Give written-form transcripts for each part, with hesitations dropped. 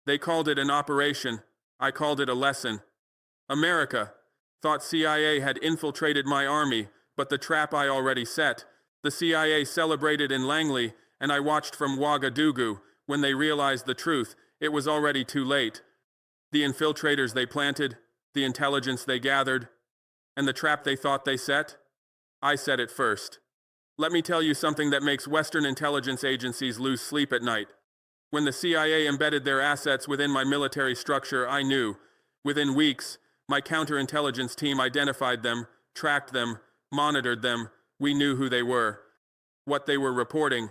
They called it an operation. I called it a lesson. America thought CIA had infiltrated my army, but the trap I already set. The CIA celebrated in Langley, and I watched from Ouagadougou. When they realized the truth, it was already too late. The infiltrators they planted, the intelligence they gathered, and the trap they thought they set? I set it first. Let me tell you something that makes Western intelligence agencies lose sleep at night. When the CIA embedded their assets within my military structure, I knew. Within weeks, my counterintelligence team identified them, tracked them, monitored them. We knew who they were, what they were reporting,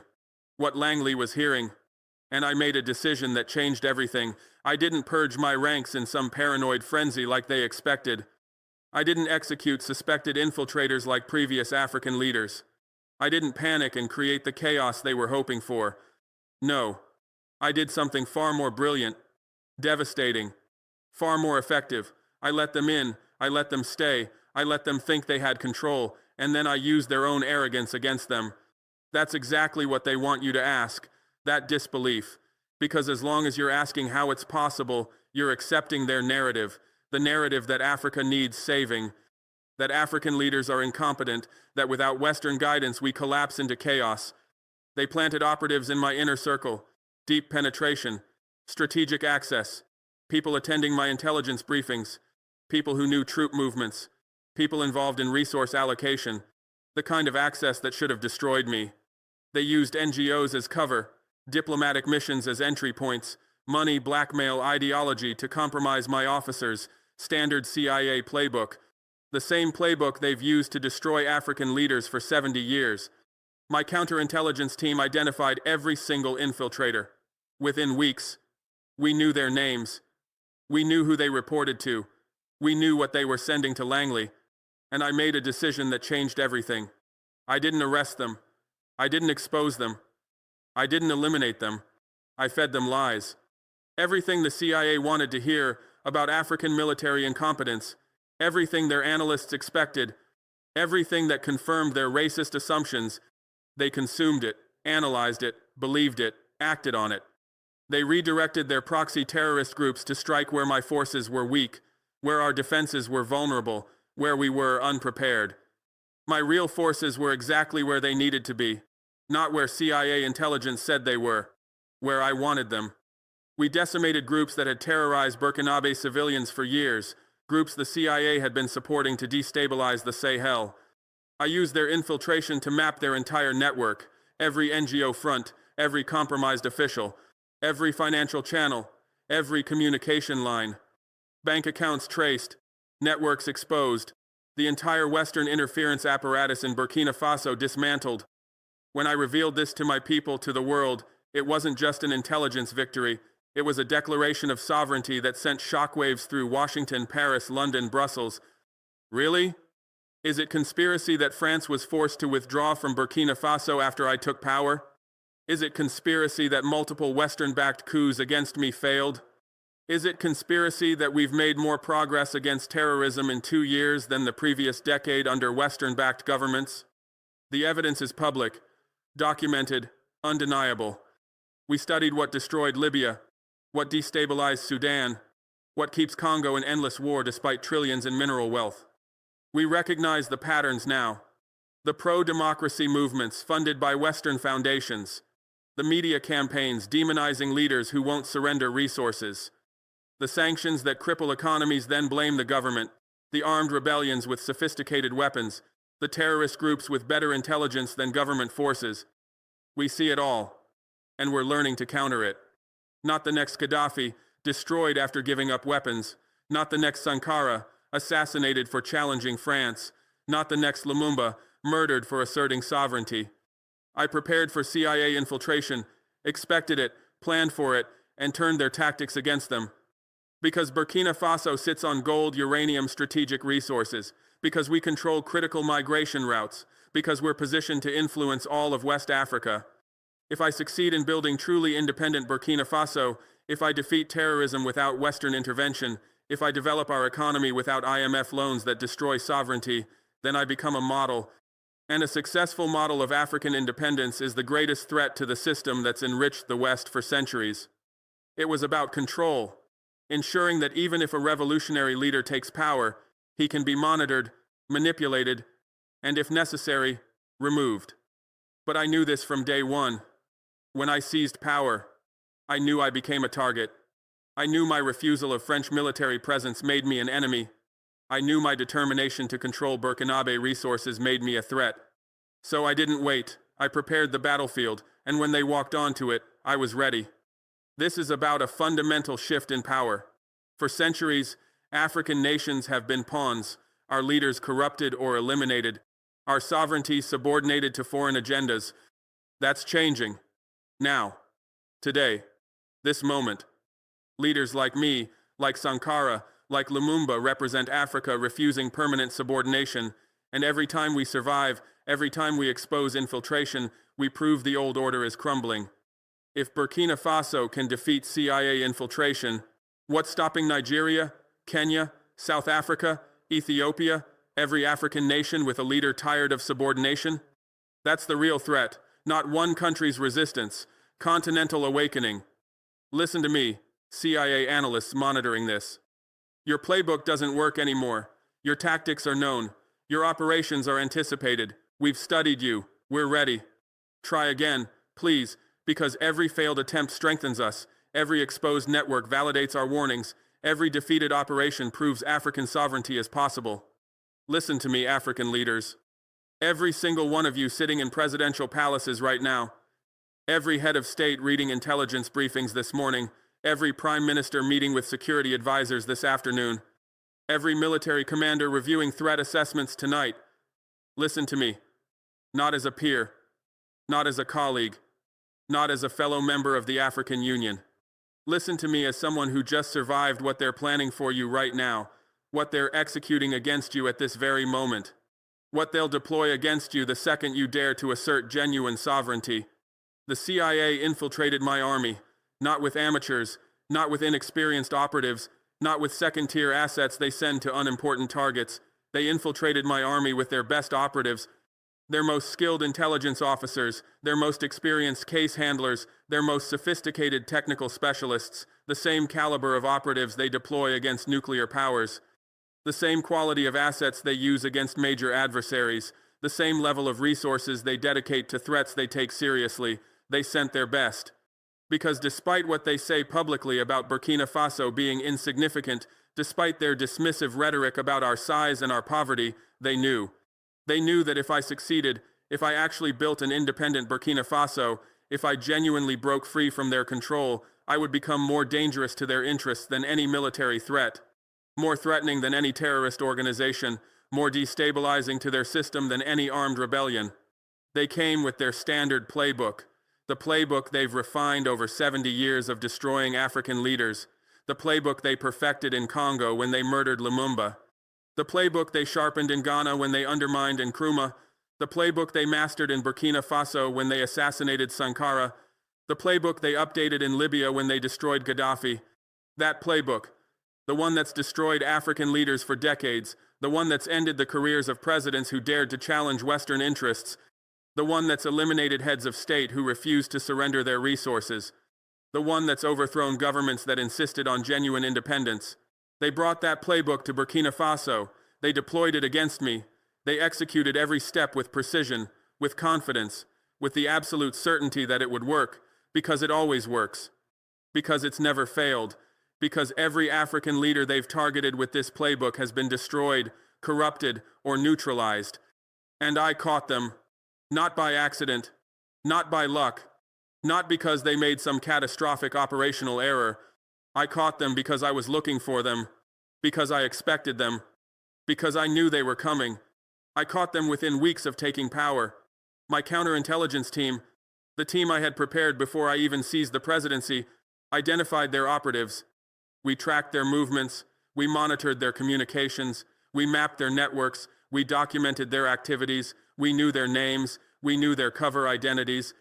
what Langley was hearing. And I made a decision that changed everything. I didn't purge my ranks in some paranoid frenzy like they expected. I didn't execute suspected infiltrators like previous African leaders. I didn't panic and create the chaos they were hoping for. No, I did something far more brilliant, devastating, far more effective. I let them in, I let them stay, I let them think they had control, and then I used their own arrogance against them. That's exactly what they want you to ask, that disbelief. Because as long as you're asking how it's possible, you're accepting their narrative, the narrative that Africa needs saving, that African leaders are incompetent, that without Western guidance we collapse into chaos. They planted operatives in my inner circle, deep penetration, strategic access, people attending my intelligence briefings, people who knew troop movements, people involved in resource allocation, the kind of access that should have destroyed me. They used NGOs as cover, diplomatic missions as entry points, money, blackmail, ideology to compromise my officers, standard CIA playbook, the same playbook they've used to destroy African leaders for 70 years. My counterintelligence team identified every single infiltrator. Within weeks, we knew their names. We knew who they reported to. We knew what they were sending to Langley. And I made a decision that changed everything. I didn't arrest them. I didn't expose them. I didn't eliminate them. I fed them lies. Everything the CIA wanted to hear about African military incompetence, everything their analysts expected, everything that confirmed their racist assumptions, they consumed it, analyzed it, believed it, acted on it. They redirected their proxy terrorist groups to strike where my forces were weak, where our defenses were vulnerable, where we were unprepared. My real forces were exactly where they needed to be, not where CIA intelligence said they were, where I wanted them. We decimated groups that had terrorized Burkinabe civilians for years, groups the CIA had been supporting to destabilize the Sahel. I used their infiltration to map their entire network, every NGO front, every compromised official, every financial channel, every communication line. Bank accounts traced, networks exposed, the entire Western interference apparatus in Burkina Faso dismantled. When I revealed this to my people, to the world, it wasn't just an intelligence victory. It was a declaration of sovereignty that sent shockwaves through Washington, Paris, London, Brussels. Really? Is it conspiracy that France was forced to withdraw from Burkina Faso after I took power? Is it conspiracy that multiple Western-backed coups against me failed? Is it conspiracy that we've made more progress against terrorism in 2 years than the previous decade under Western-backed governments? The evidence is public, documented, undeniable. We studied what destroyed Libya, what destabilized Sudan, what keeps Congo in endless war despite trillions in mineral wealth. We recognize the patterns now. The pro-democracy movements funded by Western foundations, the media campaigns demonizing leaders who won't surrender resources, the sanctions that cripple economies then blame the government, the armed rebellions with sophisticated weapons, the terrorist groups with better intelligence than government forces. We see it all, and we're learning to counter it. Not the next Gaddafi, destroyed after giving up weapons. Not the next Sankara, assassinated for challenging France. Not the next Lumumba, murdered for asserting sovereignty. I prepared for CIA infiltration, expected it, planned for it, and turned their tactics against them. Because Burkina Faso sits on gold, uranium, strategic resources. Because we control critical migration routes. Because we're positioned to influence all of West Africa. If I succeed in building truly independent Burkina Faso, if I defeat terrorism without Western intervention, if I develop our economy without IMF loans that destroy sovereignty, then I become a model. And a successful model of African independence is the greatest threat to the system that's enriched the West for centuries. It was about control, ensuring that even if a revolutionary leader takes power, he can be monitored, manipulated, and if necessary, removed. But I knew this from day one. When I seized power, I knew I became a target. I knew my refusal of French military presence made me an enemy. I knew my determination to control Burkinabe resources made me a threat. So I didn't wait. I prepared the battlefield, and when they walked onto it, I was ready. This is about a fundamental shift in power. For centuries, African nations have been pawns, our leaders corrupted or eliminated, our sovereignty subordinated to foreign agendas. That's changing. Now. Today. This moment. Leaders like me, like Sankara, like Lumumba represent Africa refusing permanent subordination, and every time we survive, every time we expose infiltration, we prove the old order is crumbling. If Burkina Faso can defeat CIA infiltration, what's stopping Nigeria, Kenya, South Africa, Ethiopia, every African nation with a leader tired of subordination? That's the real threat, not one country's resistance, continental awakening. Listen to me, CIA analysts monitoring this. Your playbook doesn't work anymore. Your tactics are known. Your operations are anticipated. We've studied you. We're ready. Try again, please, because every failed attempt strengthens us. Every exposed network validates our warnings. Every defeated operation proves African sovereignty is possible. Listen to me, African leaders. Every single one of you sitting in presidential palaces right now. Every head of state reading intelligence briefings this morning. Every prime minister meeting with security advisors this afternoon. Every military commander reviewing threat assessments tonight. Listen to me. Not as a peer. Not as a colleague. Not as a fellow member of the African Union. Listen to me as someone who just survived what they're planning for you right now, what they're executing against you at this very moment, what they'll deploy against you the second you dare to assert genuine sovereignty. The CIA infiltrated my army, not with amateurs, not with inexperienced operatives, not with second-tier assets they send to unimportant targets. They infiltrated my army with their best operatives, their most skilled intelligence officers, their most experienced case handlers, their most sophisticated technical specialists, the same caliber of operatives they deploy against nuclear powers, the same quality of assets they use against major adversaries, the same level of resources they dedicate to threats they take seriously. They sent their best. Because despite what they say publicly about Burkina Faso being insignificant, despite their dismissive rhetoric about our size and our poverty, they knew. They knew that if I succeeded, if I actually built an independent Burkina Faso, if I genuinely broke free from their control, I would become more dangerous to their interests than any military threat, more threatening than any terrorist organization, more destabilizing to their system than any armed rebellion. They came with their standard playbook, the playbook they've refined over 70 years of destroying African leaders, the playbook they perfected in Congo when they murdered Lumumba, the playbook they sharpened in Ghana when they undermined Nkrumah, the playbook they mastered in Burkina Faso when they assassinated Sankara, the playbook they updated in Libya when they destroyed Gaddafi. That playbook, the one that's destroyed African leaders for decades, the one that's ended the careers of presidents who dared to challenge Western interests, the one that's eliminated heads of state who refused to surrender their resources, the one that's overthrown governments that insisted on genuine independence. They brought that playbook to Burkina Faso. They deployed it against me. They executed every step with precision, with confidence, with the absolute certainty that it would work, because it always works, because it's never failed, because every African leader they've targeted with this playbook has been destroyed, corrupted, or neutralized. And I caught them. Not by accident, not by luck, not because they made some catastrophic operational error. I caught them because I was looking for them, because I expected them, because I knew they were coming. I caught them within weeks of taking power. My counterintelligence team, the team I had prepared before I even seized the presidency, identified their operatives. We tracked their movements, we monitored their communications, we mapped their networks, we documented their activities, we knew their names, we knew their cover identities,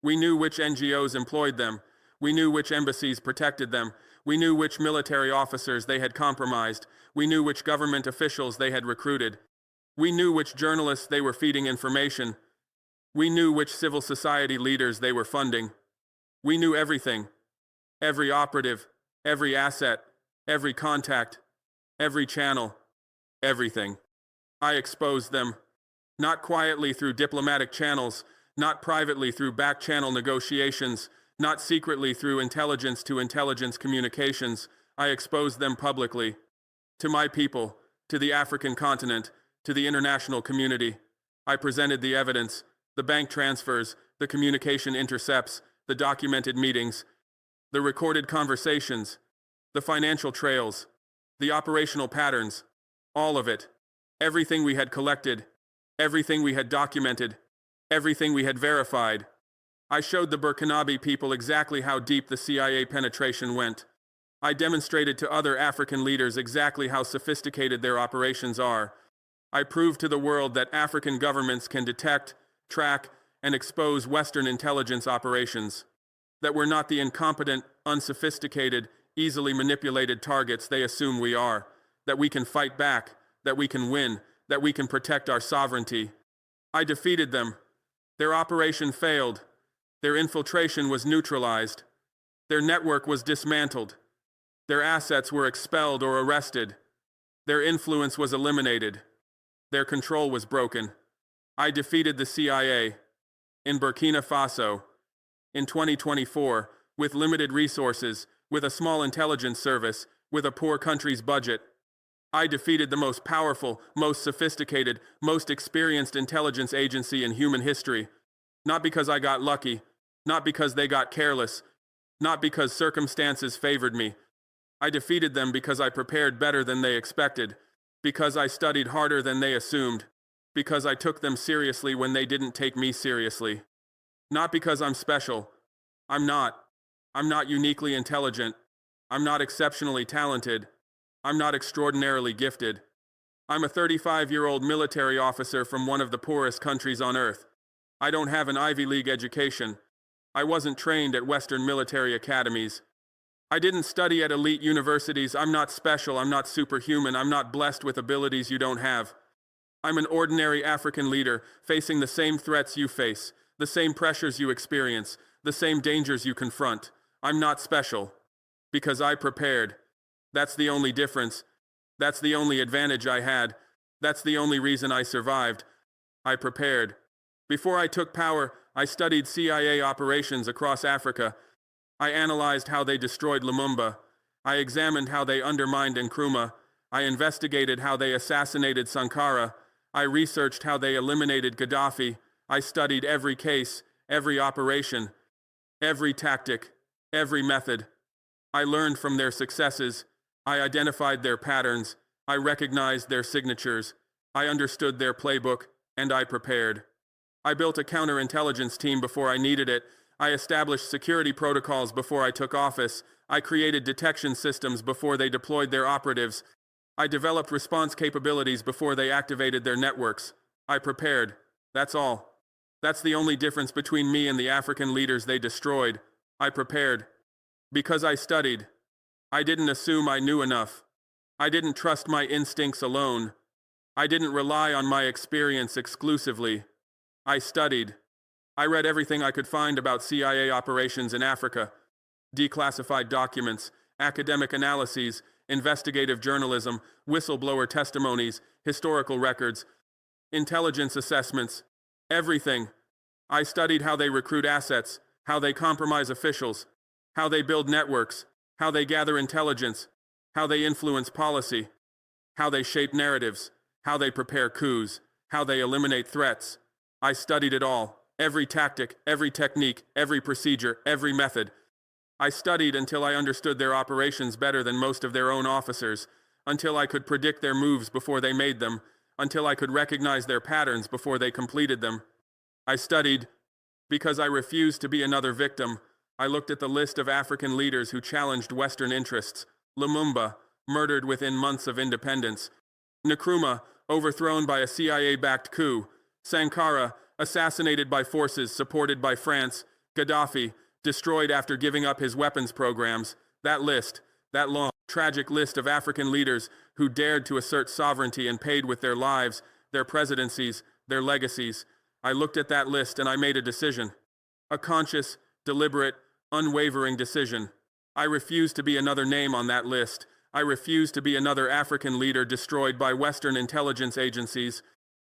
we knew which NGOs employed them, we knew which embassies protected them, we knew which military officers they had compromised, we knew which government officials they had recruited, we knew which journalists they were feeding information, we knew which civil society leaders they were funding. We knew everything. Every operative, every asset, every contact, every channel, everything. I exposed them. Not quietly through diplomatic channels, not privately through back-channel negotiations, not secretly through intelligence-to-intelligence communications. I exposed them publicly. To my people, to the African continent, to the international community. I presented the evidence, the bank transfers, the communication intercepts, the documented meetings, the recorded conversations, the financial trails, the operational patterns, all of it. Everything we had collected, everything we had documented, everything we had verified. I showed the Burkinabe people exactly how deep the CIA penetration went. I demonstrated to other African leaders exactly how sophisticated their operations are. I proved to the world that African governments can detect, track, and expose Western intelligence operations. That we're not the incompetent, unsophisticated, easily manipulated targets they assume we are. That we can fight back, that we can win, that we can protect our sovereignty. I defeated them. Their operation failed. Their infiltration was neutralized. Their network was dismantled. Their assets were expelled or arrested. Their influence was eliminated. Their control was broken. I defeated the CIA. In Burkina Faso. In 2024, with limited resources, with a small intelligence service, with a poor country's budget, I defeated the most powerful, most sophisticated, most experienced intelligence agency in human history. Not because I got lucky, not because they got careless, not because circumstances favored me. I defeated them because I prepared better than they expected, because I studied harder than they assumed, because I took them seriously when they didn't take me seriously. Not because I'm special. I'm not. I'm not uniquely intelligent. I'm not exceptionally talented. I'm not extraordinarily gifted. I'm a 35-year-old military officer from one of the poorest countries on earth. I don't have an Ivy League education. I wasn't trained at Western military academies. I didn't study at elite universities. I'm not special. I'm not superhuman. I'm not blessed with abilities you don't have. I'm an ordinary African leader facing the same threats you face, the same pressures you experience, the same dangers you confront. I'm not special. Because I prepared. That's the only difference. That's the only advantage I had. That's the only reason I survived. I prepared. Before I took power, I studied CIA operations across Africa. I analyzed how they destroyed Lumumba. I examined how they undermined Nkrumah. I investigated how they assassinated Sankara. I researched how they eliminated Gaddafi. I studied every case, every operation, every tactic, every method. I learned from their successes. I identified their patterns. I recognized their signatures. I understood their playbook, and I prepared. I built a counterintelligence team before I needed it. I established security protocols before I took office. I created detection systems before they deployed their operatives. I developed response capabilities before they activated their networks. I prepared. That's all. That's the only difference between me and the African leaders they destroyed. I prepared. Because I studied. I didn't assume I knew enough. I didn't trust my instincts alone. I didn't rely on my experience exclusively. I studied. I read everything I could find about CIA operations in Africa. Declassified documents, academic analyses, investigative journalism, whistleblower testimonies, historical records, intelligence assessments, everything. I studied how they recruit assets, how they compromise officials, how they build networks, how they gather intelligence, how they influence policy, how they shape narratives, how they prepare coups, how they eliminate threats. I studied it all, every tactic, every technique, every procedure, every method. I studied until I understood their operations better than most of their own officers, until I could predict their moves before they made them, until I could recognize their patterns before they completed them. I studied because I refused to be another victim. I looked at the list of African leaders who challenged Western interests. Lumumba, murdered within months of independence. Nkrumah, overthrown by a CIA-backed coup. Sankara, assassinated by forces supported by France. Gaddafi, destroyed after giving up his weapons programs. That list, that long, tragic list of African leaders who dared to assert sovereignty and paid with their lives, their presidencies, their legacies. I looked at that list and I made a decision. A conscious, deliberate, unwavering decision. I refuse to be another name on that list. I refuse to be another African leader destroyed by Western intelligence agencies.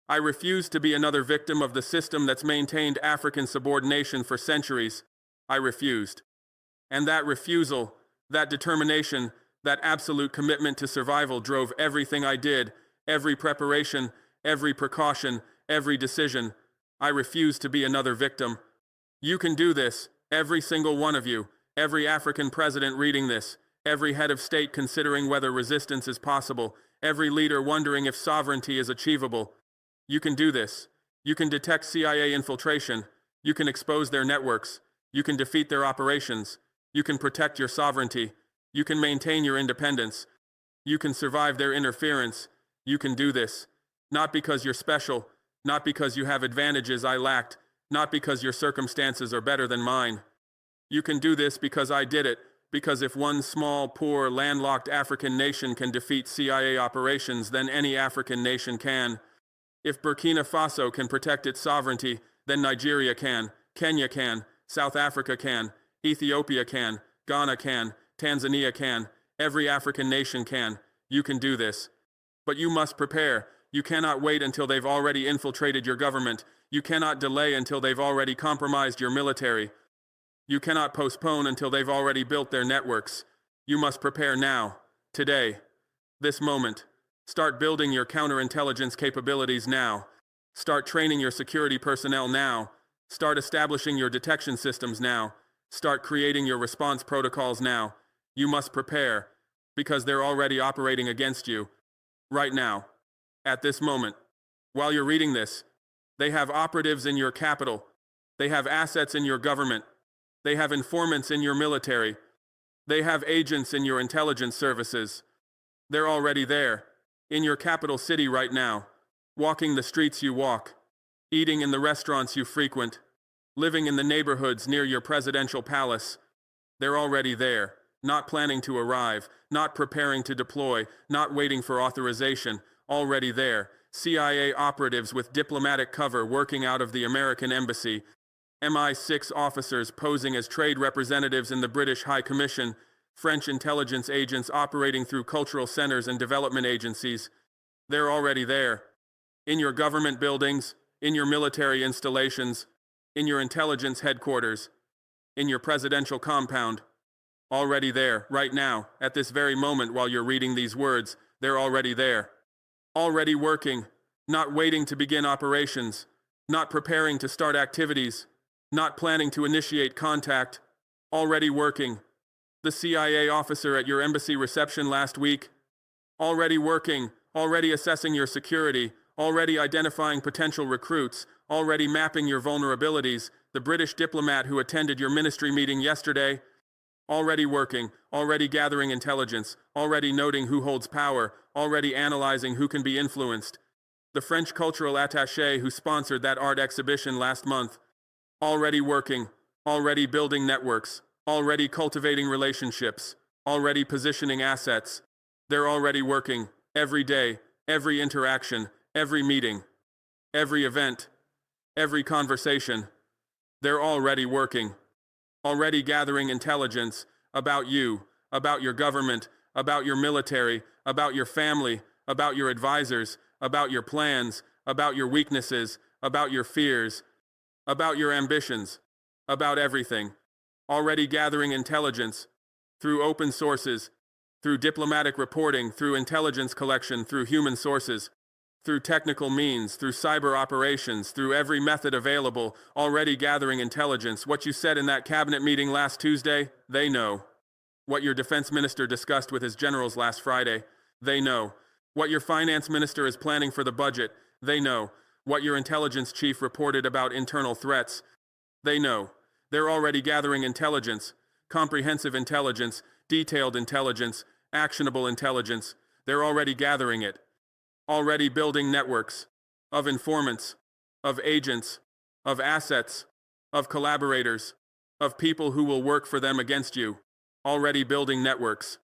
I refuse to be another victim of the system that's maintained African subordination for centuries. I refused. And that refusal, that determination, that absolute commitment to survival drove everything I did, every preparation, every precaution, every decision. I refuse to be another victim. You can do this, every single one of you, every African president reading this, every head of state considering whether resistance is possible, every leader wondering if sovereignty is achievable. You can do this. You can detect CIA infiltration. You can expose their networks. You can defeat their operations. You can protect your sovereignty. You can maintain your independence. You can survive their interference. You can do this. Not because you're special, not because you have advantages I lacked, not because your circumstances are better than mine. You can do this because I did it, because if one small, poor, landlocked African nation can defeat CIA operations, then any African nation can. If Burkina Faso can protect its sovereignty, then Nigeria can, Kenya can, South Africa can, Ethiopia can, Ghana can, Tanzania can, every African nation can. You can do this. But you must prepare. You cannot wait until they've already infiltrated your government. You cannot delay until they've already compromised your military. You cannot postpone until they've already built their networks. You must prepare now, today, this moment. Start building your counterintelligence capabilities now. Start training your security personnel now. Start establishing your detection systems now. Start creating your response protocols now. You must prepare, because they're already operating against you. Right now, at this moment, while you're reading this, they have operatives in your capital. They have assets in your government. They have informants in your military. They have agents in your intelligence services. They're already there, in your capital city right now, walking the streets you walk, eating in the restaurants you frequent, living in the neighborhoods near your presidential palace. They're already there, not planning to arrive, not preparing to deploy, not waiting for authorization, already there. CIA operatives with diplomatic cover working out of the American embassy, MI6 officers posing as trade representatives in the British High Commission, French intelligence agents operating through cultural centers and development agencies. They're already there. In your government buildings, in your military installations, in your intelligence headquarters, in your presidential compound. Already there, right now, at this very moment while you're reading these words, they're already there. Already working, not waiting to begin operations, not preparing to start activities, not planning to initiate contact, already working. The CIA officer at your embassy reception last week, already working, already assessing your security, already identifying potential recruits, already mapping your vulnerabilities, the British diplomat who attended your ministry meeting yesterday, already working, already gathering intelligence, already noting who holds power, already analyzing who can be influenced. The French cultural attaché who sponsored that art exhibition last month, already working, already building networks, already cultivating relationships, already positioning assets. They're already working, every day, every interaction, every meeting, every event, every conversation. They're already working, already gathering intelligence about you, about your government, about your military, about your family, about your advisors, about your plans, about your weaknesses, about your fears, about your ambitions, about everything. Already gathering intelligence through open sources, through diplomatic reporting, through intelligence collection, through human sources, through technical means, through cyber operations, through every method available, already gathering intelligence. What you said in that cabinet meeting last Tuesday, they know. What your defense minister discussed with his generals last Friday, they know. What your finance minister is planning for the budget, they know. What your intelligence chief reported about internal threats, they know. They're already gathering intelligence, comprehensive intelligence, detailed intelligence, actionable intelligence. They're already gathering it. Already building networks of informants, of agents, of assets, of collaborators, of people who will work for them against you. Already building networks.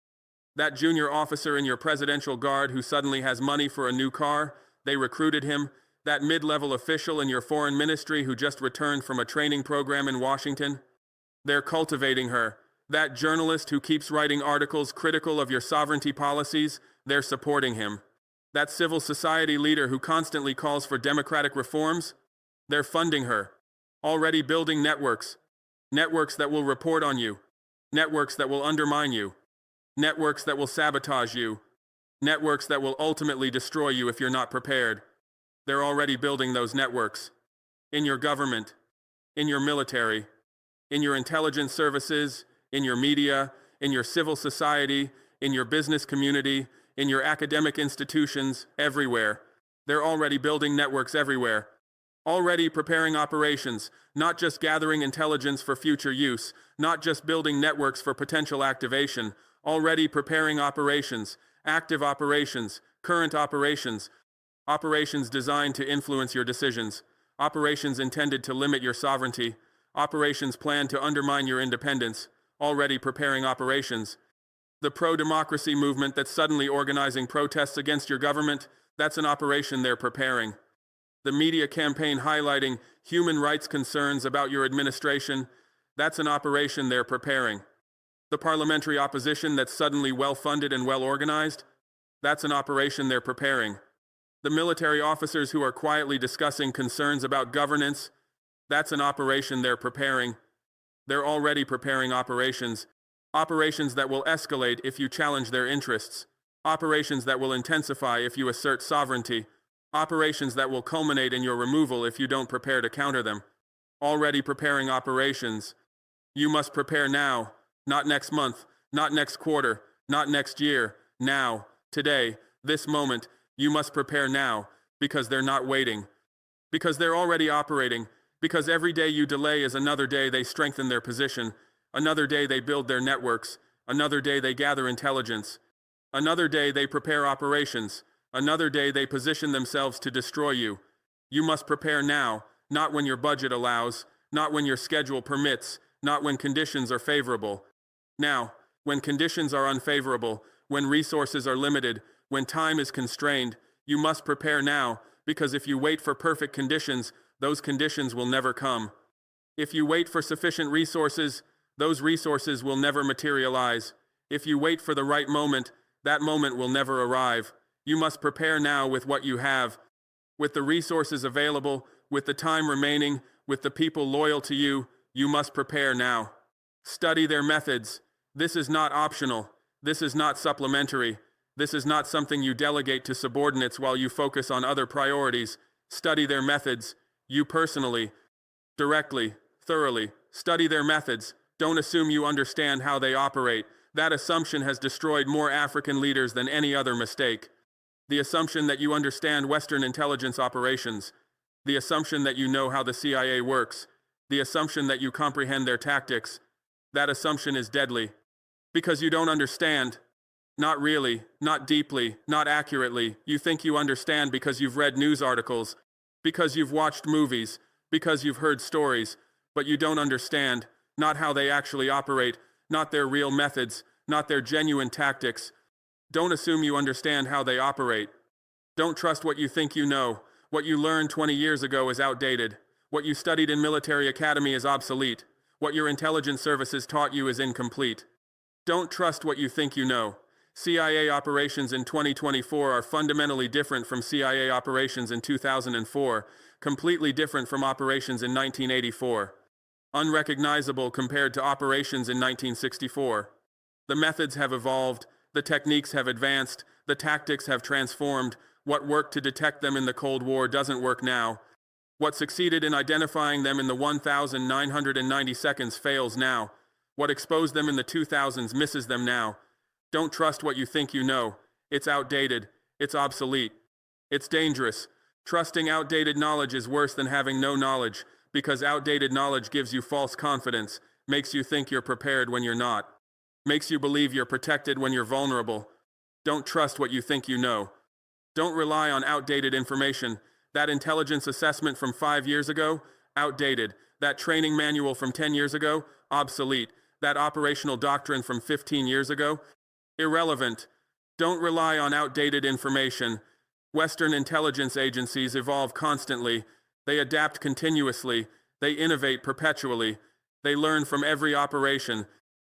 That junior officer in your presidential guard who suddenly has money for a new car, they recruited him. That mid-level official in your foreign ministry who just returned from a training program in Washington, they're cultivating her. That journalist who keeps writing articles critical of your sovereignty policies, they're supporting him. That civil society leader who constantly calls for democratic reforms, they're funding her. Already building networks. Networks that will report on you. Networks that will undermine you. Networks that will sabotage you. Networks that will ultimately destroy you if you're not prepared. They're already building those networks. In your government, in your military, in your intelligence services, in your media, in your civil society, in your business community, in your academic institutions, everywhere. They're already building networks everywhere. Already preparing operations, not just gathering intelligence for future use, not just building networks for potential activation, already preparing operations, active operations, current operations, operations designed to influence your decisions, operations intended to limit your sovereignty, operations planned to undermine your independence, already preparing operations. The pro-democracy movement that's suddenly organizing protests against your government, that's an operation they're preparing. The media campaign highlighting human rights concerns about your administration, that's an operation they're preparing. The parliamentary opposition that's suddenly well-funded and well-organized, that's an operation they're preparing. The military officers who are quietly discussing concerns about governance, that's an operation they're preparing. They're already preparing operations. Operations that will escalate if you challenge their interests. Operations that will intensify if you assert sovereignty. Operations that will culminate in your removal if you don't prepare to counter them. Already preparing operations. You must prepare now, not next month, not next quarter, not next year, now, today, this moment. You must prepare now, because they're not waiting. Because they're already operating. Because every day you delay is another day they strengthen their position. Another day they build their networks. Another day they gather intelligence. Another day they prepare operations. Another day they position themselves to destroy you. You must prepare now, not when your budget allows, not when your schedule permits, not when conditions are favorable. Now, when conditions are unfavorable, when resources are limited, when time is constrained, you must prepare now, because if you wait for perfect conditions, those conditions will never come. If you wait for sufficient resources, those resources will never materialize. If you wait for the right moment, that moment will never arrive. You must prepare now with what you have, with the resources available, with the time remaining, with the people loyal to you. You must prepare now. Study their methods. This is not optional. This is not supplementary. This is not something you delegate to subordinates while you focus on other priorities. Study their methods. You personally, directly, thoroughly. Study their methods. Don't assume you understand how they operate. That assumption has destroyed more African leaders than any other mistake. The assumption that you understand Western intelligence operations. The assumption that you know how the CIA works. The assumption that you comprehend their tactics. That assumption is deadly. Because you don't understand. Not really, not deeply, not accurately. You think you understand because you've read news articles, because you've watched movies, because you've heard stories, but you don't understand, not how they actually operate, not their real methods, not their genuine tactics. Don't assume you understand how they operate. Don't trust what you think you know. What you learned 20 years ago is outdated. What you studied in military academy is obsolete. What your intelligence services taught you is incomplete. Don't trust what you think you know. CIA operations in 2024 are fundamentally different from CIA operations in 2004, completely different from operations in 1984. Unrecognizable compared to operations in 1964. The methods have evolved, the techniques have advanced, the tactics have transformed. What worked to detect them in the Cold War doesn't work now. What succeeded in identifying them in the 1990 seconds fails now. What exposed them in the 2000s misses them now. Don't trust what you think you know. It's outdated. It's obsolete. It's dangerous. Trusting outdated knowledge is worse than having no knowledge, because outdated knowledge gives you false confidence, makes you think you're prepared when you're not, makes you believe you're protected when you're vulnerable. Don't trust what you think you know. Don't rely on outdated information. That intelligence assessment from 5 years ago, outdated. That training manual from 10 years ago, obsolete. That operational doctrine from 15 years ago, irrelevant. Don't rely on outdated information. Western intelligence agencies evolve constantly. They adapt continuously. They innovate perpetually. They learn from every operation.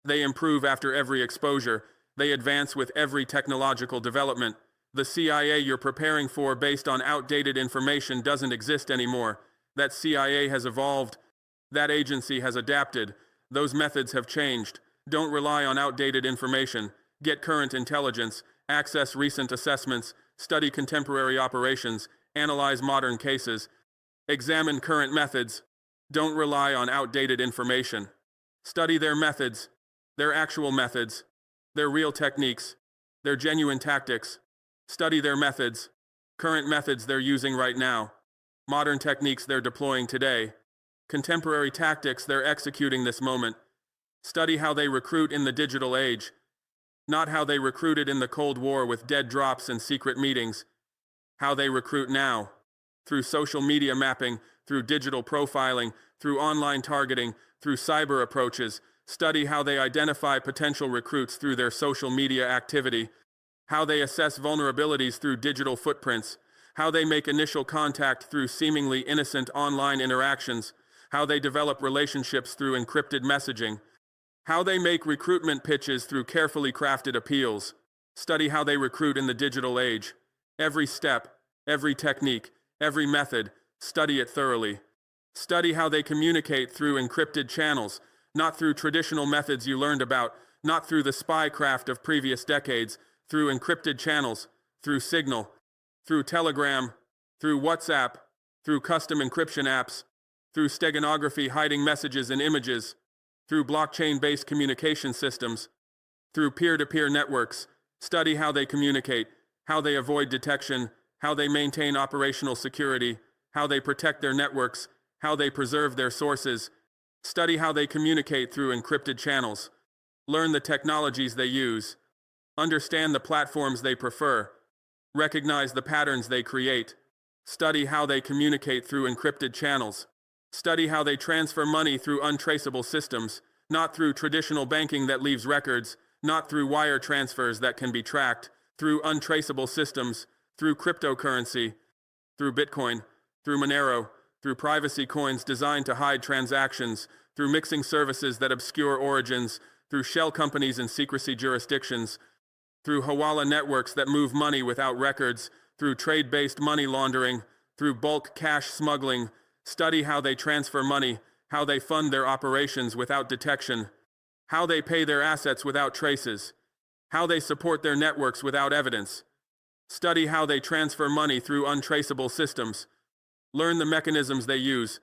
They improve after every exposure. They advance with every technological development. The CIA you're preparing for based on outdated information doesn't exist anymore. That CIA has evolved. That agency has adapted. Those methods have changed. Don't rely on outdated information. Get current intelligence. Access recent assessments. Study contemporary operations. Analyze modern cases. Examine current methods. Don't rely on outdated information. Study their methods, their actual methods, their real techniques, their genuine tactics. Study their methods, current methods they're using right now, modern techniques they're deploying today, contemporary tactics they're executing this moment. Study how they recruit in the digital age, not how they recruited in the Cold War with dead drops and secret meetings. How they recruit now, through social media mapping, through digital profiling, through online targeting, through cyber approaches. Study how they identify potential recruits through their social media activity, how they assess vulnerabilities through digital footprints, how they make initial contact through seemingly innocent online interactions, how they develop relationships through encrypted messaging, how they make recruitment pitches through carefully crafted appeals. Study how they recruit in the digital age. Every step, every technique, every method, study it thoroughly. Study how they communicate through encrypted channels, not through traditional methods you learned about, not through the spycraft of previous decades, through encrypted channels, through Signal, through Telegram, through WhatsApp, through custom encryption apps, through steganography hiding messages and images, through blockchain-based communication systems, through peer-to-peer networks. Study how they communicate, how they avoid detection, how they maintain operational security, how they protect their networks, how they preserve their sources. Study how they communicate through encrypted channels. Learn the technologies they use. Understand the platforms they prefer. Recognize the patterns they create. Study how they communicate through encrypted channels. Study how they transfer money through untraceable systems, not through traditional banking that leaves records, not through wire transfers that can be tracked, through untraceable systems, through cryptocurrency, through Bitcoin, through Monero, through privacy coins designed to hide transactions, through mixing services that obscure origins, through shell companies and secrecy jurisdictions, through Hawala networks that move money without records, through trade-based money laundering, through bulk cash smuggling. Study how they transfer money, how they fund their operations without detection, how they pay their assets without traces, how they support their networks without evidence. Study how they transfer money through untraceable systems. Learn the mechanisms they use.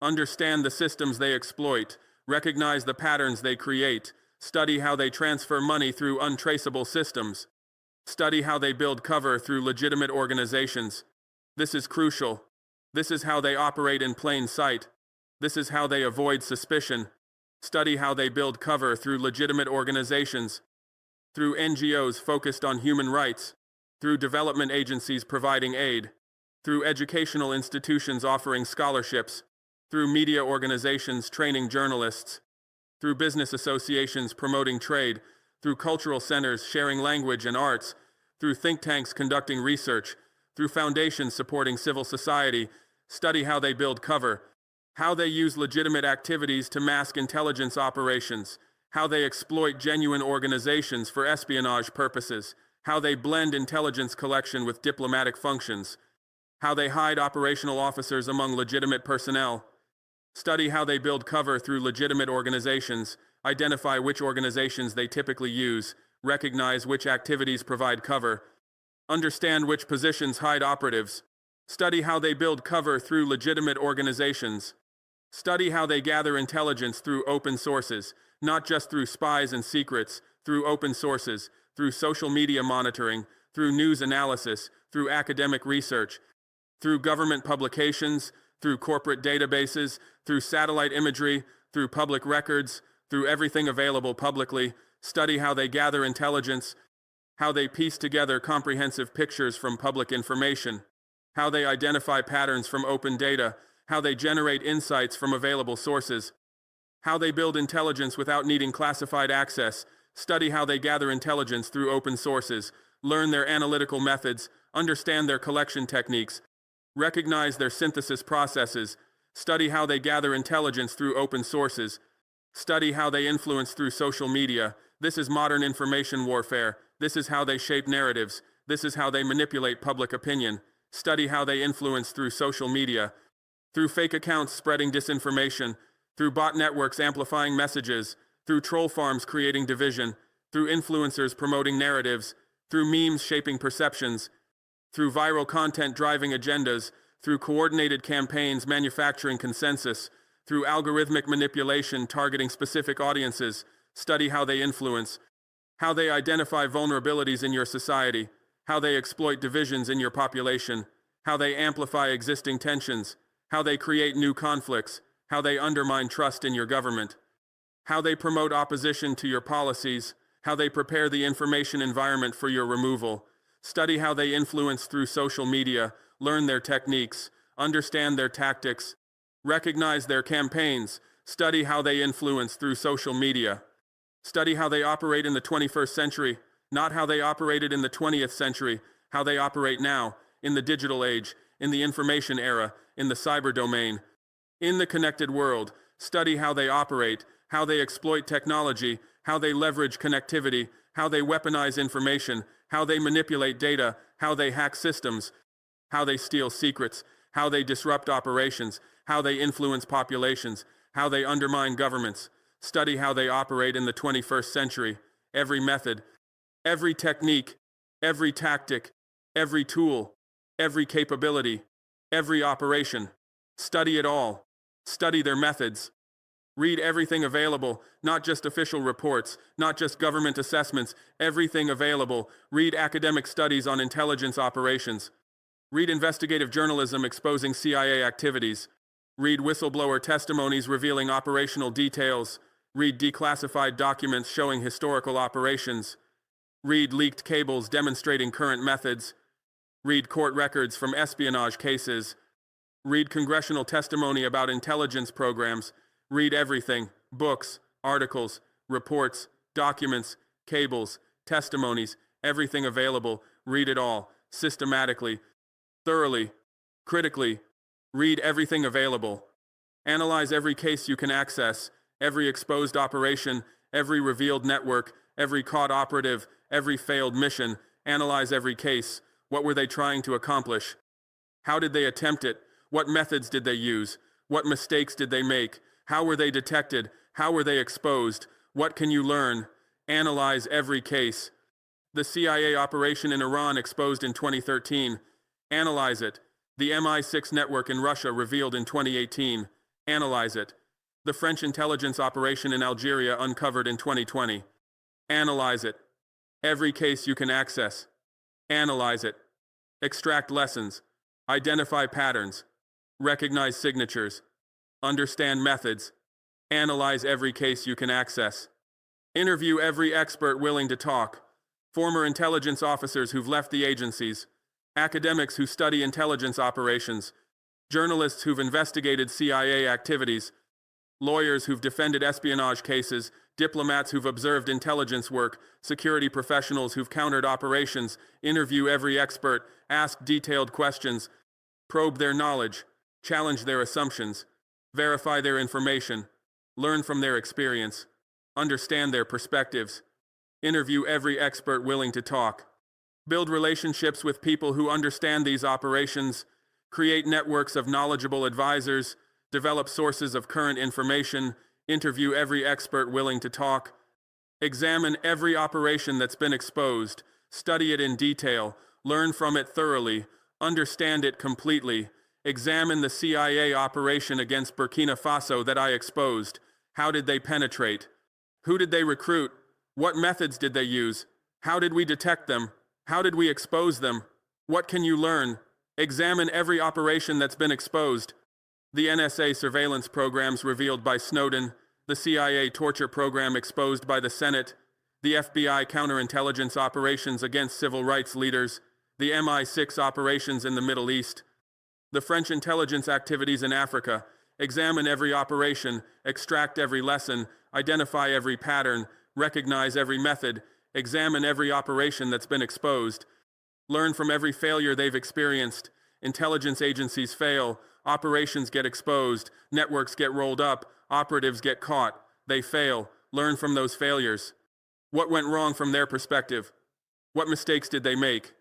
Understand the systems they exploit. Recognize the patterns they create. Study how they transfer money through untraceable systems. Study how they build cover through legitimate organizations. This is crucial. This is how they operate in plain sight. This is how they avoid suspicion. Study how they build cover through legitimate organizations, through NGOs focused on human rights, through development agencies providing aid, through educational institutions offering scholarships, through media organizations training journalists, through business associations promoting trade, through cultural centers sharing language and arts, through think tanks conducting research, through foundations supporting civil society. Study how they build cover, how they use legitimate activities to mask intelligence operations, how they exploit genuine organizations for espionage purposes, how they blend intelligence collection with diplomatic functions, how they hide operational officers among legitimate personnel. Study how they build cover through legitimate organizations, identify which organizations they typically use, recognize which activities provide cover, understand which positions hide operatives. Study how they build cover through legitimate organizations. Study how they gather intelligence through open sources, not just through spies and secrets, through open sources, through social media monitoring, through news analysis, through academic research, through government publications, through corporate databases, through satellite imagery, through public records, through everything available publicly. Study how they gather intelligence, how they piece together comprehensive pictures from public information, how they identify patterns from open data, how they generate insights from available sources, how they build intelligence without needing classified access. Study how they gather intelligence through open sources, learn their analytical methods, understand their collection techniques, recognize their synthesis processes. Study how they gather intelligence through open sources, Study how they influence through social media. This is modern information warfare. This is how they shape narratives. This is how they manipulate public opinion. Study how they influence through social media, through fake accounts spreading disinformation, through bot networks amplifying messages, through troll farms creating division, through influencers promoting narratives, through memes shaping perceptions, through viral content driving agendas, through coordinated campaigns manufacturing consensus, through algorithmic manipulation targeting specific audiences. Study how they influence, how they identify vulnerabilities in your society, how they exploit divisions in your population, how they amplify existing tensions, how they create new conflicts, how they undermine trust in your government, how they promote opposition to your policies, how they prepare the information environment for your removal. Study how they influence through social media, learn their techniques, understand their tactics, recognize their campaigns. Study how they influence through social media. Study how they operate in the 21st century, not how they operated in the 20th century, how they operate now, in the digital age, in the information era, in the cyber domain, in the connected world. Study how they operate, how they exploit technology, how they leverage connectivity, how they weaponize information, how they manipulate data, how they hack systems, how they steal secrets, how they disrupt operations, how they influence populations, how they undermine governments. Study how they operate in the 21st century. Every method, every technique, every tactic, every tool, every capability, every operation. Study it all. Study their methods. Read everything available, not just official reports, not just government assessments, everything available. Read academic studies on intelligence operations. Read investigative journalism exposing CIA activities. Read whistleblower testimonies revealing operational details. Read declassified documents showing historical operations. Read leaked cables demonstrating current methods. Read court records from espionage cases. Read congressional testimony about intelligence programs. Read everything: books, articles, reports, documents, cables, testimonies, everything available. Read it all, systematically, thoroughly, critically. Read everything available. Analyze every case you can access, every exposed operation, every revealed network, every caught operative, every failed mission. Analyze every case. What were they trying to accomplish? How did they attempt it? What methods did they use? What mistakes did they make? How were they detected? How were they exposed? What can you learn? Analyze every case. The CIA operation in Iran exposed in 2013. Analyze it. The MI6 network in Russia revealed in 2018. Analyze it. The French intelligence operation in Algeria uncovered in 2020. Analyze it. Every case you can access. Analyze it. Extract lessons. Identify patterns. Recognize signatures. Understand methods. Analyze every case you can access. Interview every expert willing to talk. Former intelligence officers who've left the agencies. Academics who study intelligence operations. Journalists who've investigated CIA activities. Lawyers who've defended espionage cases. Diplomats who've observed intelligence work. Security professionals who've countered operations. Interview every expert. Ask detailed questions. Probe their knowledge. Challenge their assumptions. Verify their information. Learn from their experience. Understand their perspectives. Interview every expert willing to talk. Build relationships with people who understand these operations. Create networks of knowledgeable advisors. Develop sources of current information. Interview every expert willing to talk. Examine every operation that's been exposed. Study it in detail. Learn from it thoroughly. Understand it completely. Examine the CIA operation against Burkina Faso that I exposed. How did they penetrate? Who did they recruit? What methods did they use? How did we detect them? How did we expose them? What can you learn? Examine every operation that's been exposed. The NSA surveillance programs revealed by Snowden, the CIA torture program exposed by the Senate, the FBI counterintelligence operations against civil rights leaders, the MI6 operations in the Middle East, the French intelligence activities in Africa. Examine every operation, extract every lesson, identify every pattern, recognize every method, examine every operation that's been exposed. Learn from every failure they've experienced. Intelligence agencies fail, operations get exposed, networks get rolled up, operatives get caught. They fail. Learn from those failures. What went wrong from their perspective? What mistakes did they make?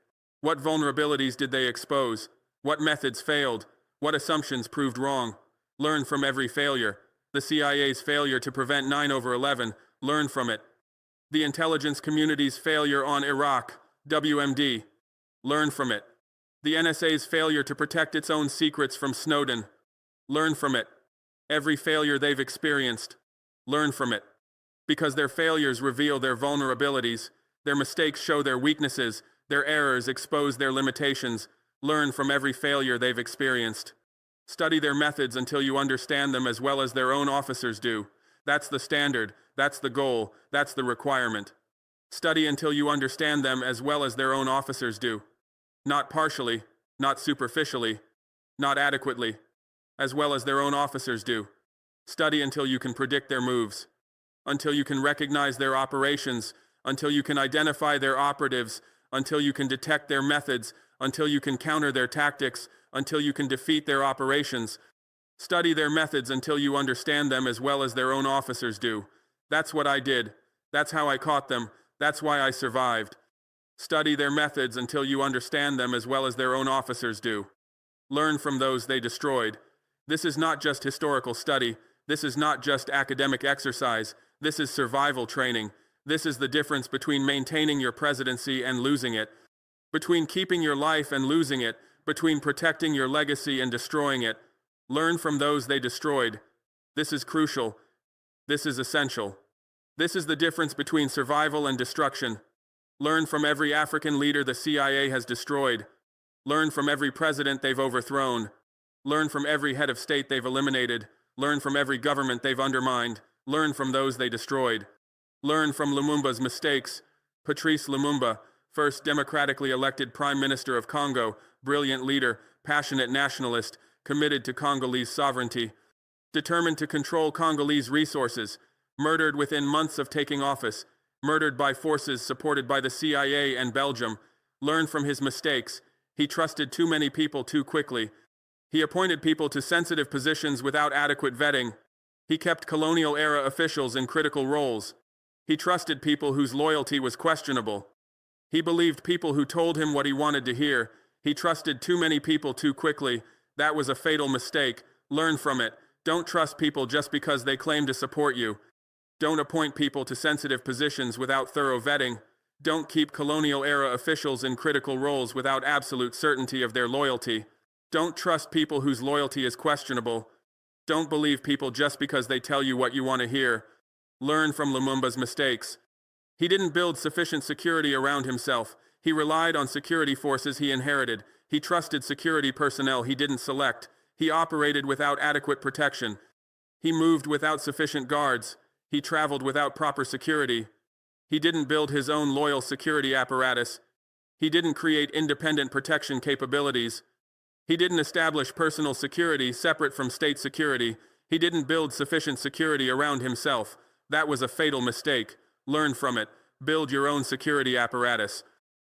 What vulnerabilities did they expose? What methods failed? What assumptions proved wrong? Learn from every failure. The CIA's failure to prevent 9/11, learn from it. The intelligence community's failure on Iraq, WMD, learn from it. The NSA's failure to protect its own secrets from Snowden, learn from it. Every failure they've experienced, learn from it. Because their failures reveal their vulnerabilities, their mistakes show their weaknesses, their errors expose their limitations. Learn from every failure they've experienced. Study their methods until you understand them as well as their own officers do. That's the standard, that's the goal, that's the requirement. Study until you understand them as well as their own officers do. Not partially, not superficially, not adequately, as well as their own officers do. Study until you can predict their moves, until you can recognize their operations, until you can identify their operatives, until you can detect their methods, until you can counter their tactics, until you can defeat their operations. Study their methods until you understand them as well as their own officers do. That's what I did. That's how I caught them. That's why I survived. Study their methods until you understand them as well as their own officers do. Learn from those they destroyed. This is not just historical study. This is not just academic exercise. This is survival training. This is the difference between maintaining your presidency and losing it, between keeping your life and losing it, between protecting your legacy and destroying it. Learn from those they destroyed. This is crucial. This is essential. This is the difference between survival and destruction. Learn from every African leader the CIA has destroyed. Learn from every president they've overthrown. Learn from every head of state they've eliminated. Learn from every government they've undermined. Learn from those they destroyed. Learn from Lumumba's mistakes. Patrice Lumumba, first democratically elected Prime Minister of Congo, brilliant leader, passionate nationalist, committed to Congolese sovereignty, determined to control Congolese resources, murdered within months of taking office, murdered by forces supported by the CIA and Belgium. Learn from his mistakes. He trusted too many people too quickly. He appointed people to sensitive positions without adequate vetting. He kept colonial-era officials in critical roles. He trusted people whose loyalty was questionable. He believed people who told him what he wanted to hear. He trusted too many people too quickly. That was a fatal mistake. Learn from it. Don't trust people just because they claim to support you. Don't appoint people to sensitive positions without thorough vetting. Don't keep colonial-era officials in critical roles without absolute certainty of their loyalty. Don't trust people whose loyalty is questionable. Don't believe people just because they tell you what you want to hear. Learn from Lumumba's mistakes. He didn't build sufficient security around himself. He relied on security forces he inherited. He trusted security personnel he didn't select. He operated without adequate protection. He moved without sufficient guards. He traveled without proper security. He didn't build his own loyal security apparatus. He didn't create independent protection capabilities. He didn't establish personal security separate from state security. He didn't build sufficient security around himself. That was a fatal mistake. Learn from it. Build your own security apparatus.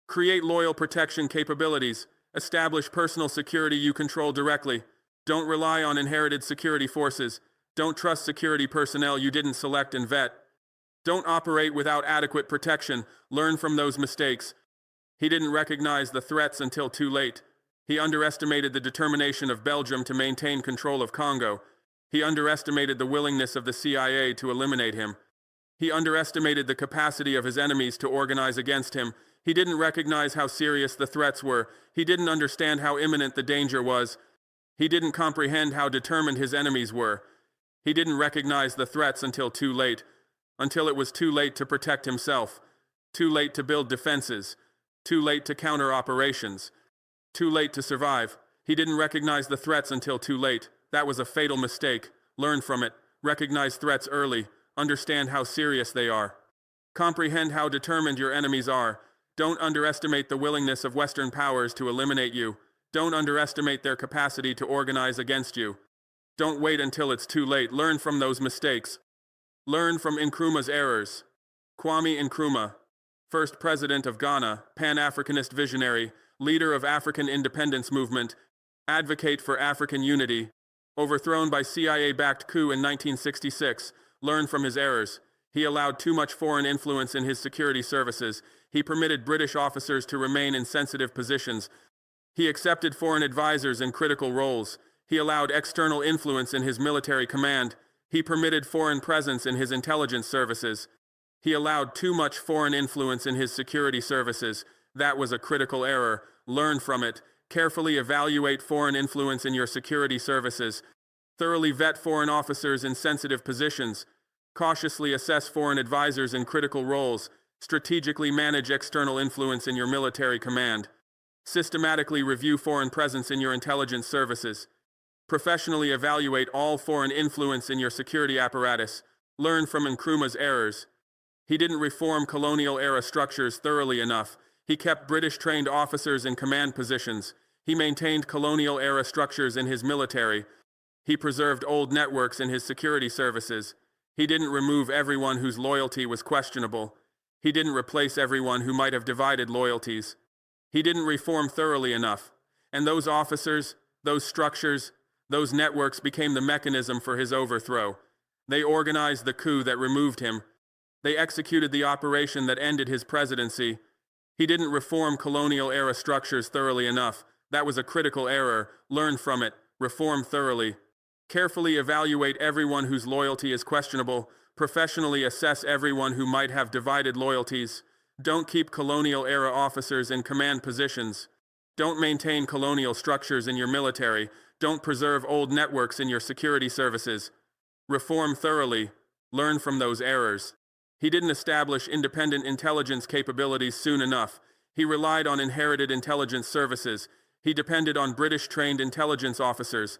Create loyal protection capabilities. Establish personal security you control directly. Don't rely on inherited security forces. Don't trust security personnel you didn't select and vet. Don't operate without adequate protection. Learn from those mistakes. He didn't recognize the threats until too late. He underestimated the determination of Belgium to maintain control of Congo. He underestimated the willingness of the CIA to eliminate him. He underestimated the capacity of his enemies to organize against him. He didn't recognize how serious the threats were. He didn't understand how imminent the danger was. He didn't comprehend how determined his enemies were. He didn't recognize the threats until too late. Until it was too late to protect himself. Too late to build defenses. Too late to counter operations. Too late to survive. He didn't recognize the threats until too late. That was a fatal mistake. Learn from it. Recognize threats early. Understand how serious they are. Comprehend how determined your enemies are. Don't underestimate the willingness of Western powers to eliminate you. Don't underestimate their capacity to organize against you. Don't wait until it's too late. Learn from those mistakes. Learn from Nkrumah's errors. Kwame Nkrumah, first president of Ghana, Pan-Africanist visionary, leader of African independence movement, advocate for African unity, overthrown by CIA-backed coup in 1966, Learn from his errors. He allowed too much foreign influence in his security services. He permitted British officers to remain in sensitive positions. He accepted foreign advisors in critical roles. He allowed external influence in his military command. He permitted foreign presence in his intelligence services. He allowed too much foreign influence in his security services. That was a critical error. Learn from it. Carefully evaluate foreign influence in your security services. Thoroughly vet foreign officers in sensitive positions. Cautiously assess foreign advisors in critical roles. Strategically manage external influence in your military command. Systematically review foreign presence in your intelligence services. Professionally evaluate all foreign influence in your security apparatus. Learn from Nkrumah's errors. He didn't reform colonial-era structures thoroughly enough. He kept British-trained officers in command positions. He maintained colonial-era structures in his military. He preserved old networks in his security services. He didn't remove everyone whose loyalty was questionable. He didn't replace everyone who might have divided loyalties. He didn't reform thoroughly enough. And those officers, those structures, those networks became the mechanism for his overthrow. They organized the coup that removed him. They executed the operation that ended his presidency. He didn't reform colonial-era structures thoroughly enough. That was a critical error. Learn from it. Reform thoroughly. Carefully evaluate everyone whose loyalty is questionable. Professionally assess everyone who might have divided loyalties. Don't keep colonial-era officers in command positions. Don't maintain colonial structures in your military. Don't preserve old networks in your security services. Reform thoroughly. Learn from those errors. He didn't establish independent intelligence capabilities soon enough. He relied on inherited intelligence services. He depended on British-trained intelligence officers.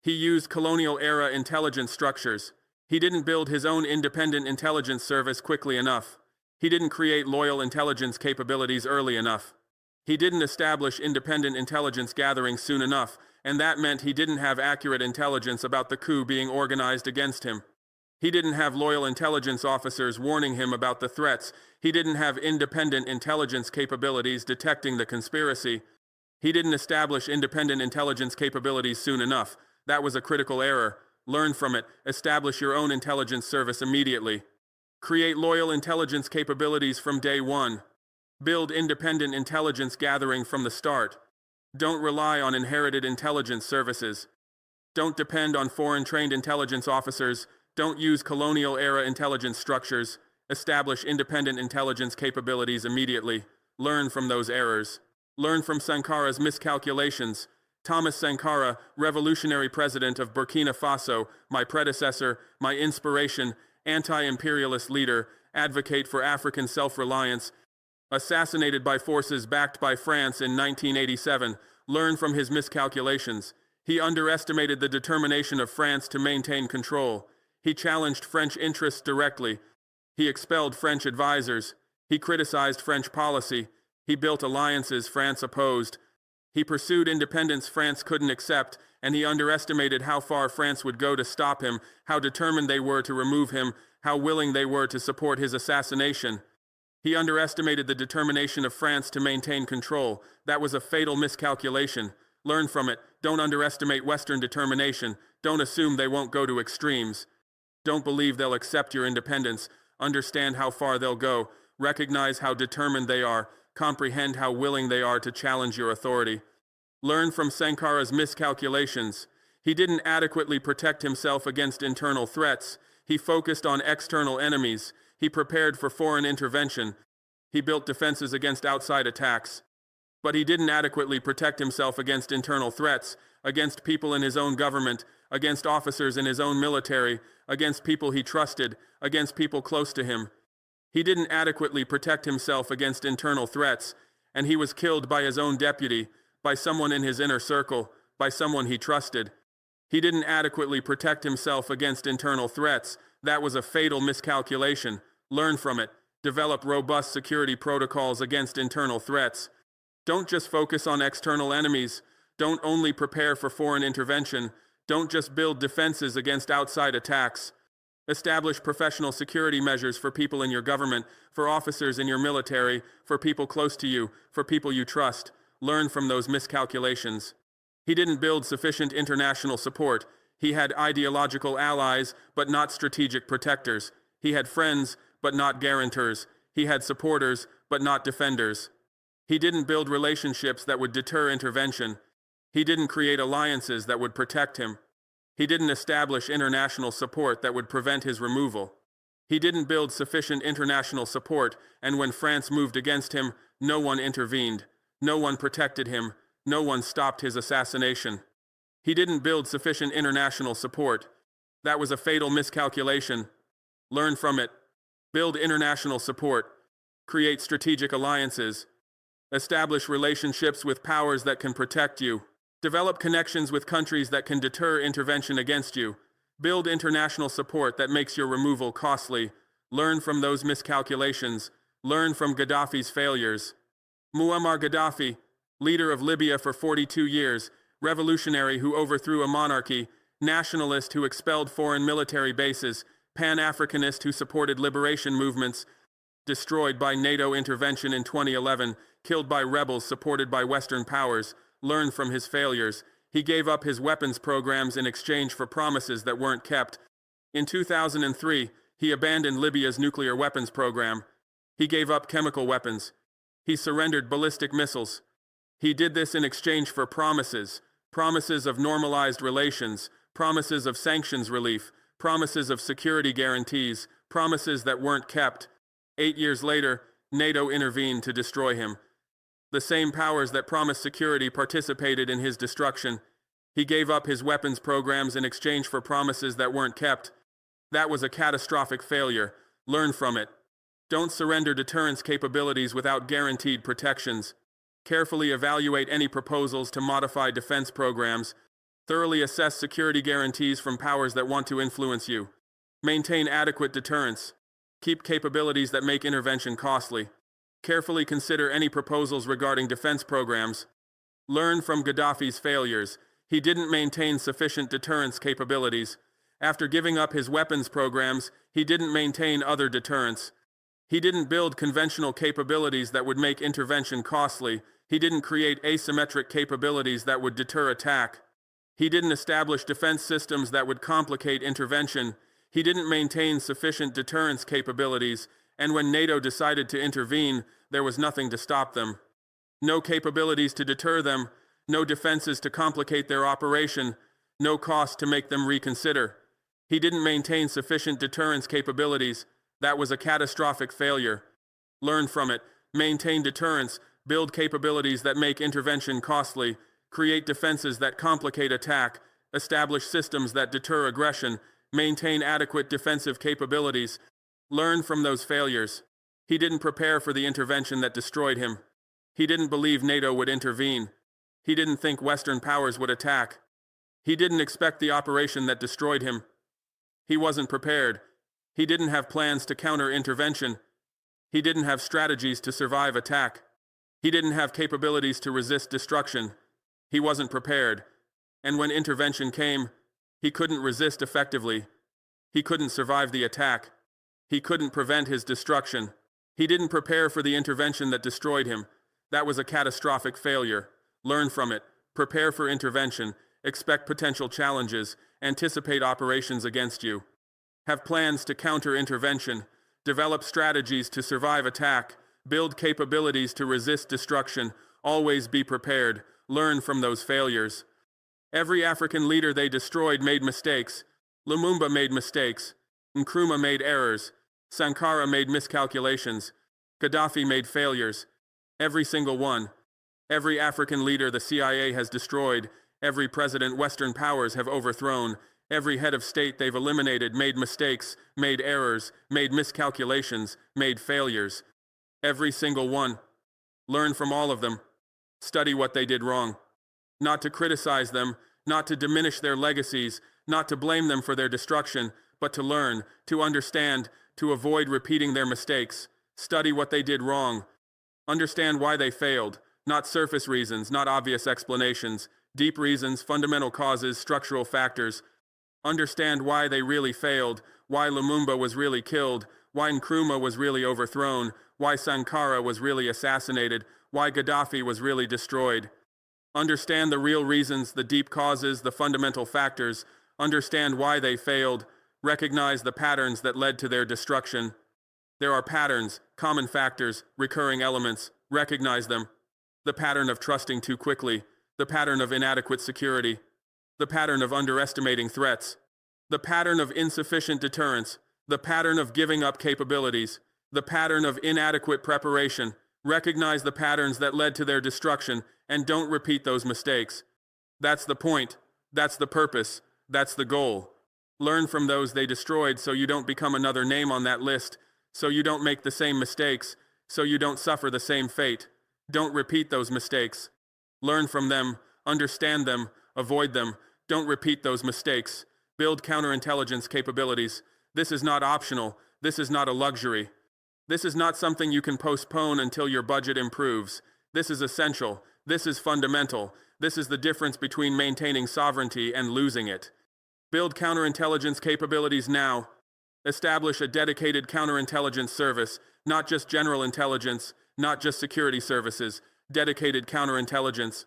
He used colonial-era intelligence structures. He didn't build his own independent intelligence service quickly enough. He didn't create loyal intelligence capabilities early enough. He didn't establish independent intelligence gathering soon enough, and that meant he didn't have accurate intelligence about the coup being organized against him. He didn't have loyal intelligence officers warning him about the threats. He didn't have independent intelligence capabilities detecting the conspiracy. He didn't establish independent intelligence capabilities soon enough. That was a critical error. Learn from it. Establish your own intelligence service immediately. Create loyal intelligence capabilities from day one. Build independent intelligence gathering from the start. Don't rely on inherited intelligence services. Don't depend on foreign-trained intelligence officers. Don't use colonial-era intelligence structures. Establish independent intelligence capabilities immediately. Learn from those errors. Learn from Sankara's miscalculations. Thomas Sankara, revolutionary president of Burkina Faso, my predecessor, my inspiration, anti-imperialist leader, advocate for African self-reliance, assassinated by forces backed by France in 1987. Learn from his miscalculations. He underestimated the determination of France to maintain control. He challenged French interests directly. He expelled French advisors. He criticized French policy. He built alliances France opposed. He pursued independence France couldn't accept, and he underestimated how far France would go to stop him, how determined they were to remove him, how willing they were to support his assassination. He underestimated the determination of France to maintain control. That was a fatal miscalculation. Learn from it. Don't underestimate Western determination. Don't assume they won't go to extremes. Don't believe they'll accept your independence. Understand how far they'll go. Recognize how determined they are. Comprehend how willing they are to challenge your authority. Learn from Sankara's miscalculations. He didn't adequately protect himself against internal threats. He focused on external enemies. He prepared for foreign intervention. He built defenses against outside attacks. But he didn't adequately protect himself against internal threats, against people in his own government, against officers in his own military, against people he trusted, against people close to him. He didn't adequately protect himself against internal threats, and he was killed by his own deputy, by someone in his inner circle, by someone he trusted. He didn't adequately protect himself against internal threats. That was a fatal miscalculation. Learn from it. Develop robust security protocols against internal threats. Don't just focus on external enemies. Don't only prepare for foreign intervention. Don't just build defenses against outside attacks. Establish professional security measures for people in your government, for officers in your military, for people close to you, for people you trust. Learn from those miscalculations. He didn't build sufficient international support. He had ideological allies, but not strategic protectors. He had friends, but not guarantors. He had supporters, but not defenders. He didn't build relationships that would deter intervention. He didn't create alliances that would protect him. He didn't establish international support that would prevent his removal. He didn't build sufficient international support, and when France moved against him, no one intervened. No one protected him. No one stopped his assassination. He didn't build sufficient international support. That was a fatal miscalculation. Learn from it. Build international support. Create strategic alliances. Establish relationships with powers that can protect you. Develop connections with countries that can deter intervention against you. Build international support that makes your removal costly. Learn from those miscalculations. Learn from Gaddafi's failures. Muammar Gaddafi, leader of Libya for 42 years, revolutionary who overthrew a monarchy, nationalist who expelled foreign military bases, Pan-Africanist who supported liberation movements, destroyed by NATO intervention in 2011, killed by rebels supported by Western powers, learned from his failures. He gave up his weapons programs in exchange for promises that weren't kept. In 2003, he abandoned Libya's nuclear weapons program. He gave up chemical weapons. He surrendered ballistic missiles. He did this in exchange for promises of normalized relations, promises of sanctions relief, promises of security guarantees, promises that weren't kept. 8 years later, NATO intervened to destroy him. The same powers that promised security participated in his destruction. He gave up his weapons programs in exchange for promises that weren't kept. That was a catastrophic failure. Learn from it. Don't surrender deterrence capabilities without guaranteed protections. Carefully evaluate any proposals to modify defense programs. Thoroughly assess security guarantees from powers that want to influence you. Maintain adequate deterrence. Keep capabilities that make intervention costly. Carefully consider any proposals regarding defense programs. Learn from Gaddafi's failures. He didn't maintain sufficient deterrence capabilities. After giving up his weapons programs, he didn't maintain other deterrence. He didn't build conventional capabilities that would make intervention costly. He didn't create asymmetric capabilities that would deter attack. He didn't establish defense systems that would complicate intervention. He didn't maintain sufficient deterrence capabilities, and when NATO decided to intervene, there was nothing to stop them. No capabilities to deter them, no defenses to complicate their operation, no cost to make them reconsider. He didn't maintain sufficient deterrence capabilities. That was a catastrophic failure. Learn from it. Maintain deterrence. Build capabilities that make intervention costly. Create defenses that complicate attack. Establish systems that deter aggression. Maintain adequate defensive capabilities. Learn from those failures. He didn't prepare for the intervention that destroyed him. He didn't believe NATO would intervene. He didn't think Western powers would attack. He didn't expect the operation that destroyed him. He wasn't prepared. He didn't have plans to counter intervention. He didn't have strategies to survive attack. He didn't have capabilities to resist destruction. He wasn't prepared. And when intervention came, he couldn't resist effectively. He couldn't survive the attack. He couldn't prevent his destruction. He didn't prepare for the intervention that destroyed him. That was a catastrophic failure. Learn from it. Prepare for intervention. Expect potential challenges. Anticipate operations against you. Have plans to counter intervention. Develop strategies to survive attack. Build capabilities to resist destruction. Always be prepared. Learn from those failures. Every African leader they destroyed made mistakes. Lumumba made mistakes. Nkrumah made errors. Sankara made miscalculations. Gaddafi made failures. Every single one. Every African leader the CIA has destroyed. Every president Western powers have overthrown. Every head of state they've eliminated made mistakes, made errors, made miscalculations, made failures. Every single one. Learn from all of them. Study what they did wrong. Not to criticize them, not to diminish their legacies, not to blame them for their destruction, but to learn, to understand, to avoid repeating their mistakes. Study what they did wrong. Understand why they failed. Not surface reasons, not obvious explanations. Deep reasons, fundamental causes, structural factors. Understand why they really failed, why Lumumba was really killed, why Nkrumah was really overthrown, why Sankara was really assassinated, why Gaddafi was really destroyed. Understand the real reasons, the deep causes, the fundamental factors. Understand why they failed. Recognize the patterns that led to their destruction. There are patterns, common factors, recurring elements. Recognize them. The pattern of trusting too quickly. The pattern of inadequate security. The pattern of underestimating threats. The pattern of insufficient deterrence. The pattern of giving up capabilities. The pattern of inadequate preparation. Recognize the patterns that led to their destruction and don't repeat those mistakes. That's the point. That's the purpose. That's the goal. Learn from those they destroyed so you don't become another name on that list, so you don't make the same mistakes, so you don't suffer the same fate. Don't repeat those mistakes. Learn from them, understand them, avoid them. Don't repeat those mistakes. Build counterintelligence capabilities. This is not optional. This is not a luxury. This is not something you can postpone until your budget improves. This is essential. This is fundamental. This is the difference between maintaining sovereignty and losing it. Build counterintelligence capabilities now. Establish a dedicated counterintelligence service, not just general intelligence, not just security services, dedicated counterintelligence.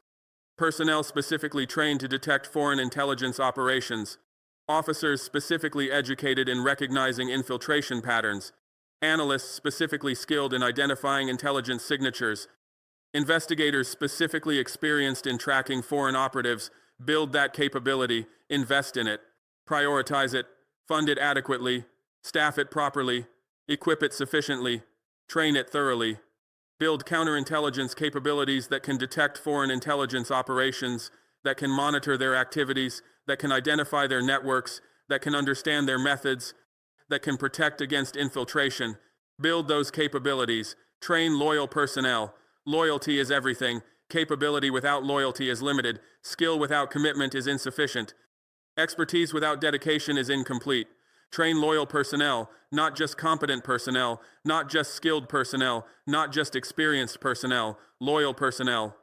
Personnel specifically trained to detect foreign intelligence operations. Officers specifically educated in recognizing infiltration patterns. Analysts specifically skilled in identifying intelligence signatures. Investigators specifically experienced in tracking foreign operatives. Build that capability, invest in it, prioritize it, fund it adequately, staff it properly, equip it sufficiently, train it thoroughly. Build counterintelligence capabilities that can detect foreign intelligence operations, that can monitor their activities, that can identify their networks, that can understand their methods, that can protect against infiltration. Build those capabilities. Train loyal personnel. Loyalty is everything. Capability without loyalty is limited. Skill without commitment is insufficient. Expertise without dedication is incomplete. Train loyal personnel, not just competent personnel, not just skilled personnel, not just experienced personnel, loyal personnel.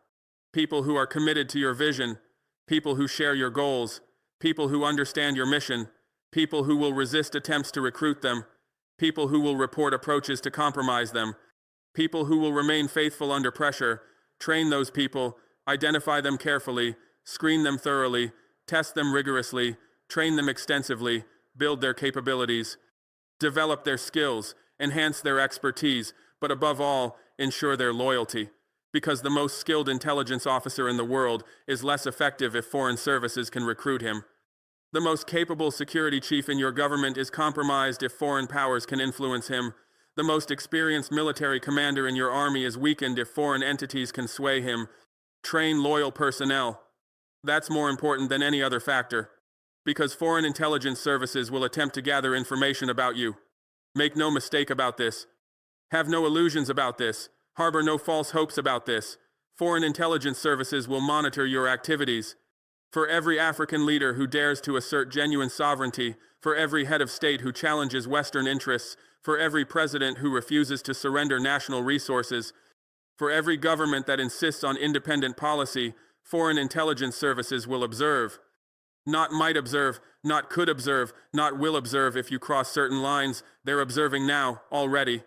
People who are committed to your vision, people who share your goals, people who understand your mission, people who will resist attempts to recruit them, people who will report approaches to compromise them, people who will remain faithful under pressure. Train those people, identify them carefully, screen them thoroughly, test them rigorously, train them extensively, build their capabilities, develop their skills, enhance their expertise, but above all, ensure their loyalty. Because the most skilled intelligence officer in the world is less effective if foreign services can recruit him. The most capable security chief in your government is compromised if foreign powers can influence him. The most experienced military commander in your army is weakened if foreign entities can sway him. Train loyal personnel. That's more important than any other factor. Because foreign intelligence services will attempt to gather information about you. Make no mistake about this. Have no illusions about this. Harbor no false hopes about this. Foreign intelligence services will monitor your activities. For every African leader who dares to assert genuine sovereignty, for every head of state who challenges Western interests, for every president who refuses to surrender national resources, for every government that insists on independent policy, foreign intelligence services will observe. Not might observe, not could observe, not will observe if you cross certain lines. They're observing now, already.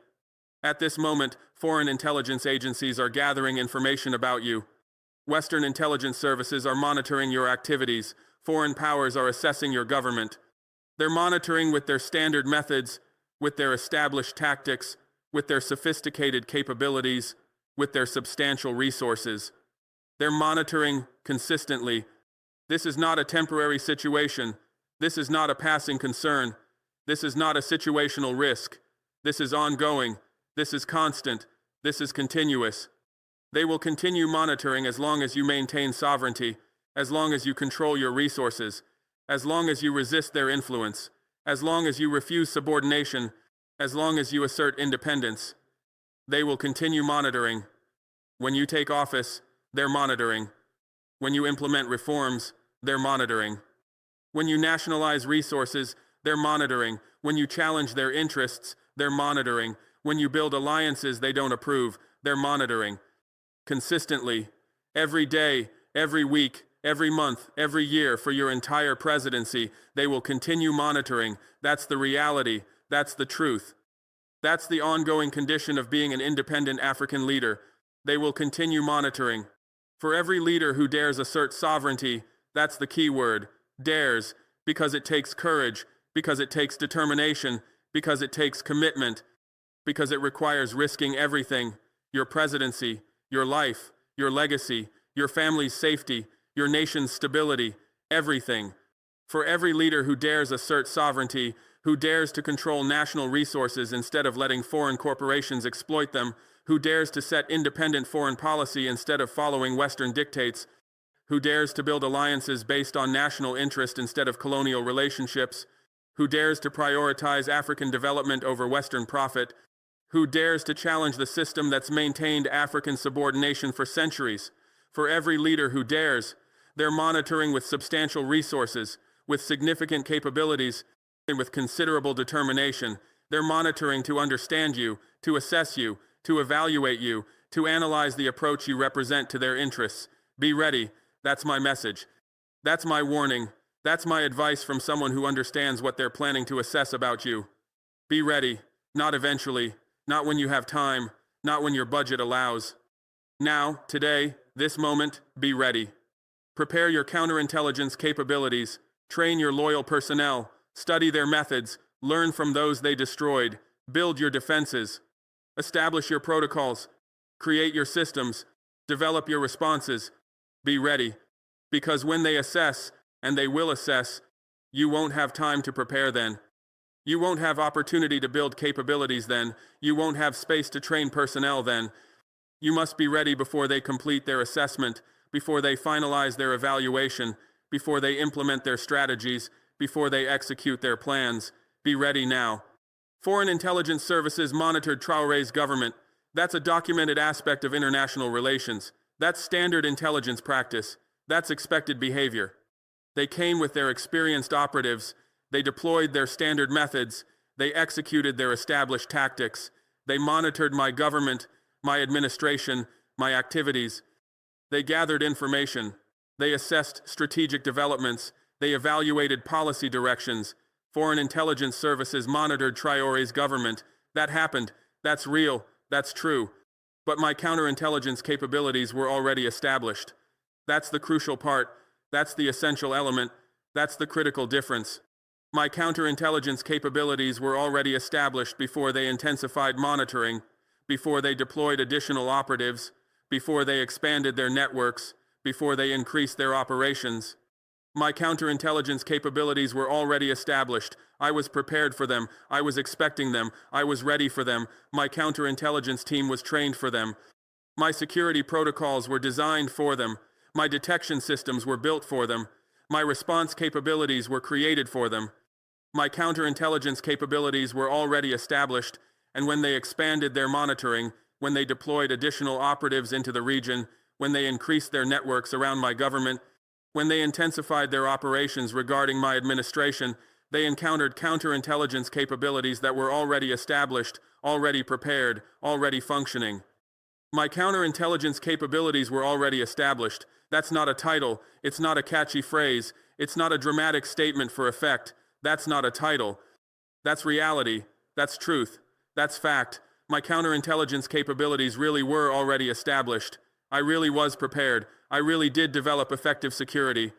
At this moment, foreign intelligence agencies are gathering information about you. Western intelligence services are monitoring your activities. Foreign powers are assessing your government. They're monitoring with their standard methods, with their established tactics, with their sophisticated capabilities, with their substantial resources. They're monitoring consistently. This is not a temporary situation. This is not a passing concern. This is not a situational risk. This is ongoing. This is constant. This is continuous. They will continue monitoring as long as you maintain sovereignty, as long as you control your resources, as long as you resist their influence, as long as you refuse subordination, as long as you assert independence. They will continue monitoring. When you take office, they're monitoring. When you implement reforms, they're monitoring. When you nationalize resources, they're monitoring. When you challenge their interests, they're monitoring. When you build alliances they don't approve, they're monitoring. Consistently, every day, every week, every month, every year for your entire presidency, they will continue monitoring. That's the reality. That's the truth. That's the ongoing condition of being an independent African leader. They will continue monitoring. For every leader who dares assert sovereignty, that's the key word, dares. Because it takes courage, because it takes determination, because it takes commitment, because it requires risking everything: your presidency, your life, your legacy, your family's safety, your nation's stability, everything. For every leader who dares assert sovereignty, who dares to control national resources instead of letting foreign corporations exploit them, who dares to set independent foreign policy instead of following Western dictates, who dares to build alliances based on national interest instead of colonial relationships, who dares to prioritize African development over Western profit, who dares to challenge the system that's maintained African subordination for centuries. For every leader who dares, they're monitoring with substantial resources, with significant capabilities, and with considerable determination. They're monitoring to understand you, to assess you, to evaluate you, to analyze the approach you represent to their interests. Be ready. That's my message. That's my warning. That's my advice from someone who understands what they're planning to assess about you. Be ready. Not eventually. Not when you have time. Not when your budget allows. Now, today, this moment, be ready. Prepare your counterintelligence capabilities. Train your loyal personnel. Study their methods. Learn from those they destroyed. Build your defenses. Establish your protocols. Create your systems. Develop your responses. Be ready. Because when they assess, and they will assess, you won't have time to prepare then. You won't have opportunity to build capabilities then. You won't have space to train personnel then. You must be ready before they complete their assessment, before they finalize their evaluation, before they implement their strategies, before they execute their plans. Be ready now. Foreign intelligence services monitored Traoré's government. That's a documented aspect of international relations. That's standard intelligence practice. That's expected behavior. They came with their experienced operatives. They deployed their standard methods. They executed their established tactics. They monitored my government, my administration, my activities. They gathered information. They assessed strategic developments. They evaluated policy directions. Foreign intelligence services monitored Traoré's government. That happened. That's real. That's true. But my counterintelligence capabilities were already established. That's the crucial part. That's the essential element. That's the critical difference. My counterintelligence capabilities were already established before they intensified monitoring, before they deployed additional operatives, before they expanded their networks, before they increased their operations. My counterintelligence capabilities were already established. I was prepared for them. I was expecting them. I was ready for them. My counterintelligence team was trained for them. My security protocols were designed for them. My detection systems were built for them. My response capabilities were created for them. My counterintelligence capabilities were already established, and when they expanded their monitoring, when they deployed additional operatives into the region, when they increased their networks around my government, when they intensified their operations regarding my administration, they encountered counterintelligence capabilities that were already established, already prepared, already functioning. My counterintelligence capabilities were already established. That's not a title. It's not a catchy phrase. It's not a dramatic statement for effect. That's not a title. That's reality. That's truth. That's fact. My counterintelligence capabilities really were already established. I really was prepared. I really did develop effective security.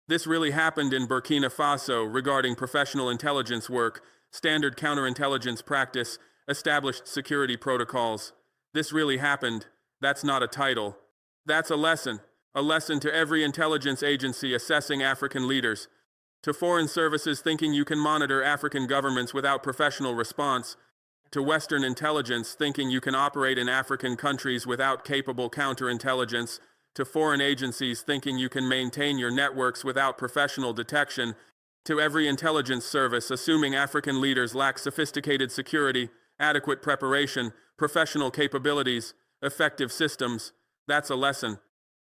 This really happened in Burkina Faso regarding professional intelligence work, standard counterintelligence practice, established security protocols. This really happened. That's not a title. That's a lesson to every intelligence agency assessing African leaders, to foreign services thinking you can monitor African governments without professional response, to Western intelligence thinking you can operate in African countries without capable counterintelligence, to foreign agencies thinking you can maintain your networks without professional detection, to every intelligence service assuming African leaders lack sophisticated security, adequate preparation, professional capabilities, effective systems. That's a lesson.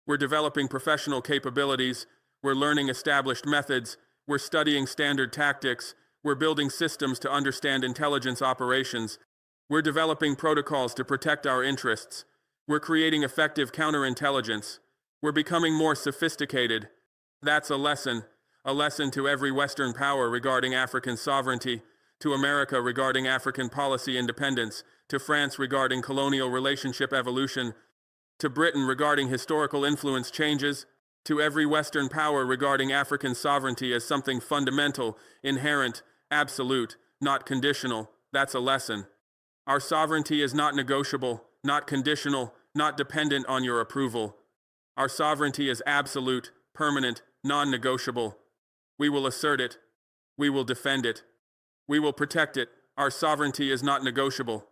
We're developing professional capabilities, we're learning established methods, we're studying standard tactics, we're building systems to understand intelligence operations, we're developing protocols to protect our interests, we're creating effective counterintelligence, we're becoming more sophisticated. That's a lesson to every Western power regarding African sovereignty, to America regarding African policy independence, to France regarding colonial relationship evolution, to Britain regarding historical influence changes, To every Western power regarding African sovereignty as something fundamental, inherent, absolute, not conditional, that's a lesson. Our sovereignty is not negotiable, not conditional, not dependent on your approval. Our sovereignty is absolute, permanent, non-negotiable. We will assert it. We will defend it. We will protect it. Our sovereignty is not negotiable.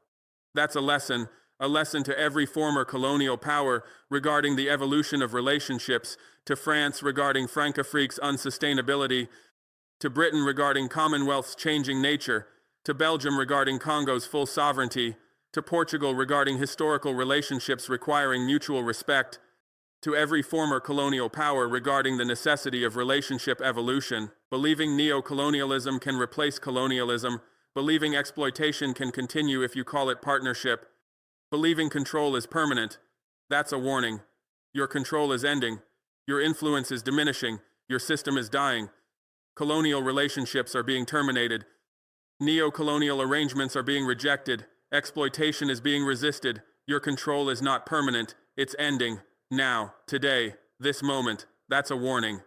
That's a lesson to every former colonial power regarding the evolution of relationships, to France regarding Francafrique's unsustainability, to Britain regarding Commonwealth's changing nature, to Belgium regarding Congo's full sovereignty, to Portugal regarding historical relationships requiring mutual respect, to every former colonial power regarding the necessity of relationship evolution, believing neo-colonialism can replace colonialism, believing exploitation can continue if you call it partnership, believing control is permanent. That's a warning. Your control is ending. Your influence is diminishing. Your system is dying. Colonial relationships are being terminated. Neo-colonial arrangements are being rejected. Exploitation is being resisted. Your control is not permanent. It's ending. Now, today, this moment. That's a warning.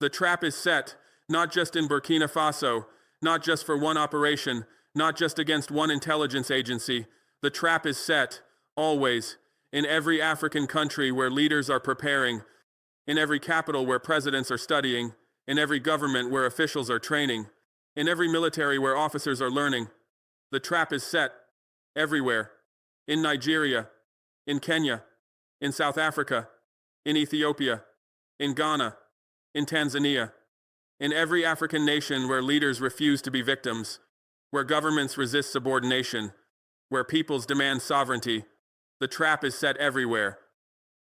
The trap is set, not just in Burkina Faso, not just for one operation, not just against one intelligence agency. The trap is set, always, in every African country where leaders are preparing, in every capital where presidents are studying, in every government where officials are training, in every military where officers are learning. The trap is set, everywhere, in Nigeria, in Kenya, in South Africa, in Ethiopia, in Ghana, in Tanzania, in every African nation where leaders refuse to be victims, where governments resist subordination, where peoples demand sovereignty. The trap is set everywhere.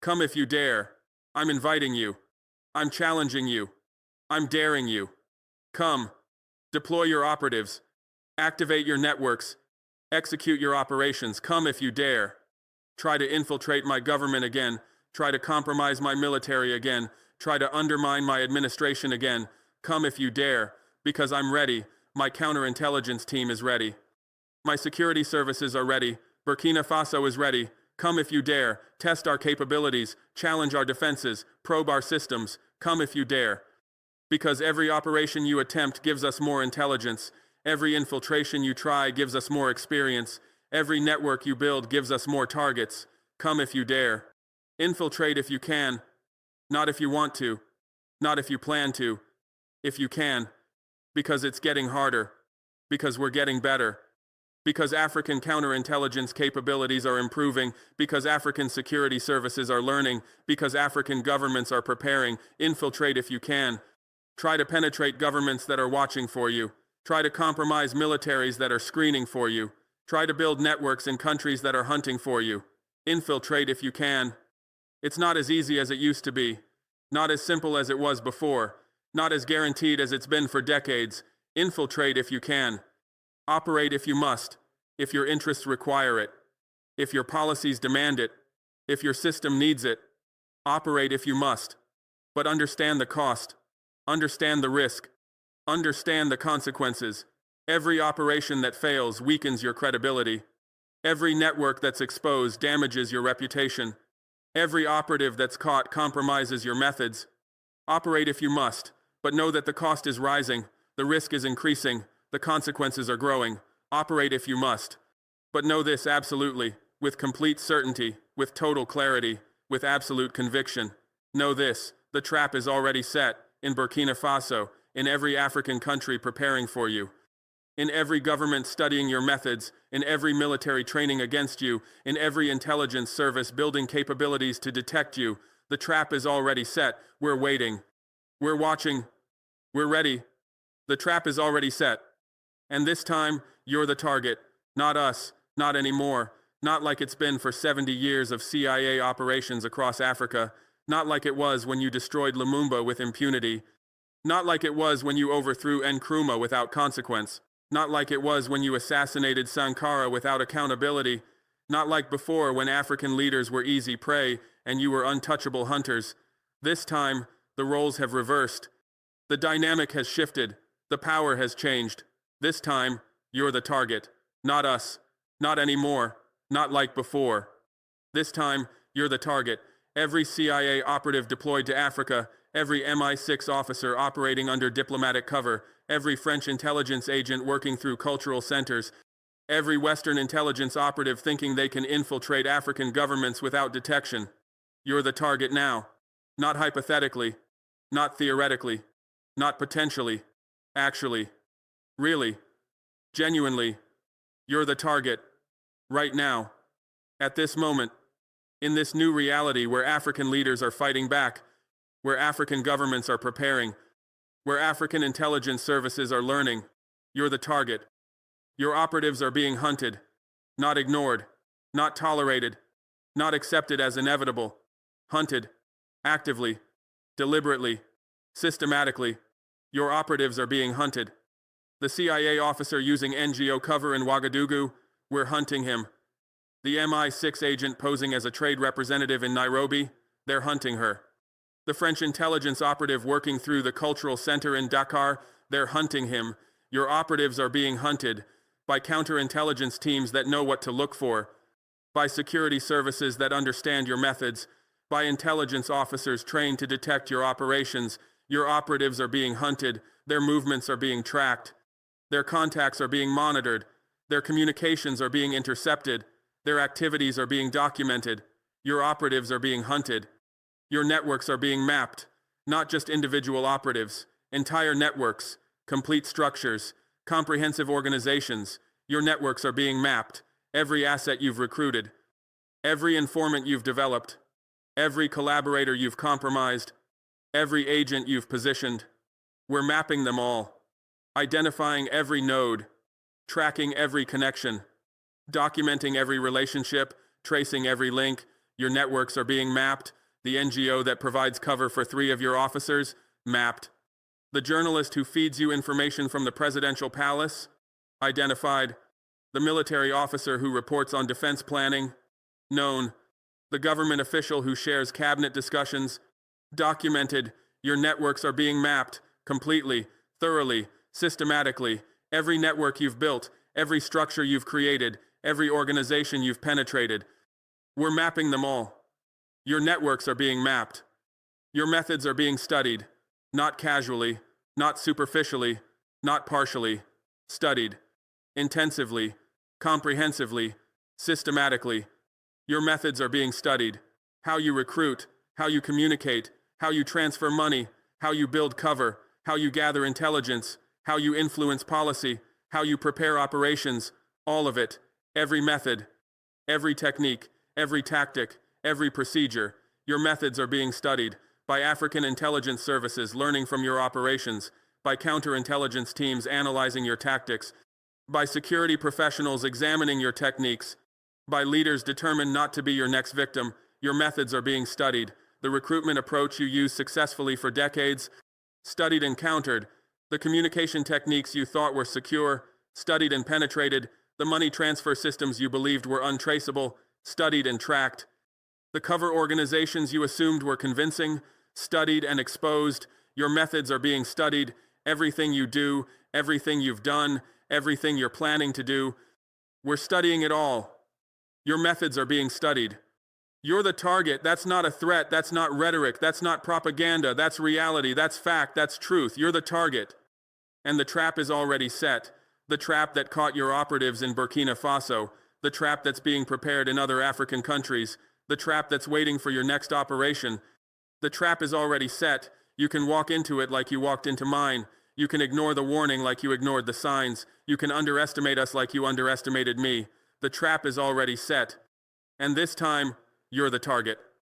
Come if you dare. I'm inviting you. I'm challenging you. I'm daring you. Come. Deploy your operatives. Activate your networks. Execute your operations. Come if you dare. Try to infiltrate my government again. Try to compromise my military again. Try to undermine my administration again. Come if you dare, because I'm ready. My counterintelligence team is ready. My security services are ready. Burkina Faso is ready. Come if you dare. Test our capabilities. Challenge our defenses. Probe our systems. Come if you dare. Because every operation you attempt gives us more intelligence. Every infiltration you try gives us more experience. Every network you build gives us more targets. Come if you dare. Infiltrate if you can. Not if you want to. Not if you plan to. If you can. Because it's getting harder. Because we're getting better. Because African counterintelligence capabilities are improving, because African security services are learning, because African governments are preparing. Infiltrate if you can. Try to penetrate governments that are watching for you. Try to compromise militaries that are screening for you. Try to build networks in countries that are hunting for you. Infiltrate if you can. It's not as easy as it used to be. Not as simple as it was before. Not as guaranteed as it's been for decades. Infiltrate if you can. Operate if you must, if your interests require it, if your policies demand it, if your system needs it. Operate if you must. But understand the cost. Understand the risk. Understand the consequences. Every operation that fails weakens your credibility. Every network that's exposed damages your reputation. Every operative that's caught compromises your methods. Operate if you must, but know that the cost is rising, the risk is increasing, the consequences are growing. Operate if you must. But know this absolutely, with complete certainty, with total clarity, with absolute conviction. Know this, the trap is already set, in Burkina Faso, in every African country preparing for you. In every government studying your methods, in every military training against you, in every intelligence service building capabilities to detect you. The trap is already set. We're waiting. We're watching. We're ready. The trap is already set. And this time, you're the target. Not us. Not anymore. Not like it's been for 70 years of CIA operations across Africa. Not like it was when you destroyed Lumumba with impunity. Not like it was when you overthrew Nkrumah without consequence. Not like it was when you assassinated Sankara without accountability. Not like before when African leaders were easy prey and you were untouchable hunters. This time, the roles have reversed. The dynamic has shifted. The power has changed. This time, you're the target. Not us. Not anymore. Not like before. This time, you're the target. every CIA operative deployed to Africa, every MI6 officer operating under diplomatic cover, every French intelligence agent working through cultural centers, every Western intelligence operative thinking they can infiltrate African governments without detection. You're the target now. Not hypothetically, not theoretically, not potentially, actually, really, genuinely. You're the target. Right now. At this moment. In this new reality where African leaders are fighting back, where African governments are preparing, where African intelligence services are learning, you're the target. Your operatives are being hunted, not ignored, not tolerated, not accepted as inevitable, hunted, actively, deliberately, systematically. Your operatives are being hunted. The CIA officer using NGO cover in Ouagadougou, we're hunting him. The MI6 agent posing as a trade representative in Nairobi, they're hunting her. The French intelligence operative working through the cultural center in Dakar, they're hunting him. Your operatives are being hunted by counterintelligence teams that know what to look for, by security services that understand your methods, by intelligence officers trained to detect your operations. Your operatives are being hunted, their movements are being tracked, their contacts are being monitored, their communications are being intercepted, their activities are being documented. Your operatives are being hunted. Your networks are being mapped, not just individual operatives, entire networks, complete structures, comprehensive organizations. Your networks are being mapped, every asset you've recruited, every informant you've developed, every collaborator you've compromised, every agent you've positioned. We're mapping them all, identifying every node, tracking every connection, documenting every relationship, tracing every link. Your networks are being mapped. The NGO that provides cover for 3 of your officers, mapped. The journalist who feeds you information from the presidential palace, identified. The military officer who reports on defense planning, known. The government official who shares cabinet discussions, documented. Your networks are being mapped, completely, thoroughly, systematically. Every network you've built, every structure you've created, every organization you've penetrated. We're mapping them all. Your networks are being mapped. Your methods are being studied, not casually, not superficially, not partially, studied, intensively, comprehensively, systematically. Your methods are being studied. How you recruit, how you communicate, how you transfer money, how you build cover, how you gather intelligence, how you influence policy, how you prepare operations, all of it, every method, every technique, every tactic, every procedure. Your methods are being studied by African intelligence services learning from your operations, by counterintelligence teams analyzing your tactics, by security professionals examining your techniques, by leaders determined not to be your next victim. Your methods are being studied. The recruitment approach you used successfully for decades, studied and countered. The communication techniques you thought were secure, studied and penetrated. The money transfer systems you believed were untraceable, studied and tracked. The cover organizations you assumed were convincing, studied and exposed. Your methods are being studied. Everything you do, everything you've done, everything you're planning to do. We're studying it all. Your methods are being studied. You're the target. That's not a threat. That's not rhetoric. That's not propaganda. That's reality. That's fact. That's truth. You're the target. And the trap is already set. The trap that caught your operatives in Burkina Faso. The trap that's being prepared in other African countries. The trap that's waiting for your next operation. The trap is already set. You can walk into it like you walked into mine. You can ignore the warning like you ignored the signs. You can underestimate us like you underestimated me. The trap is already set. And this time, you're the target.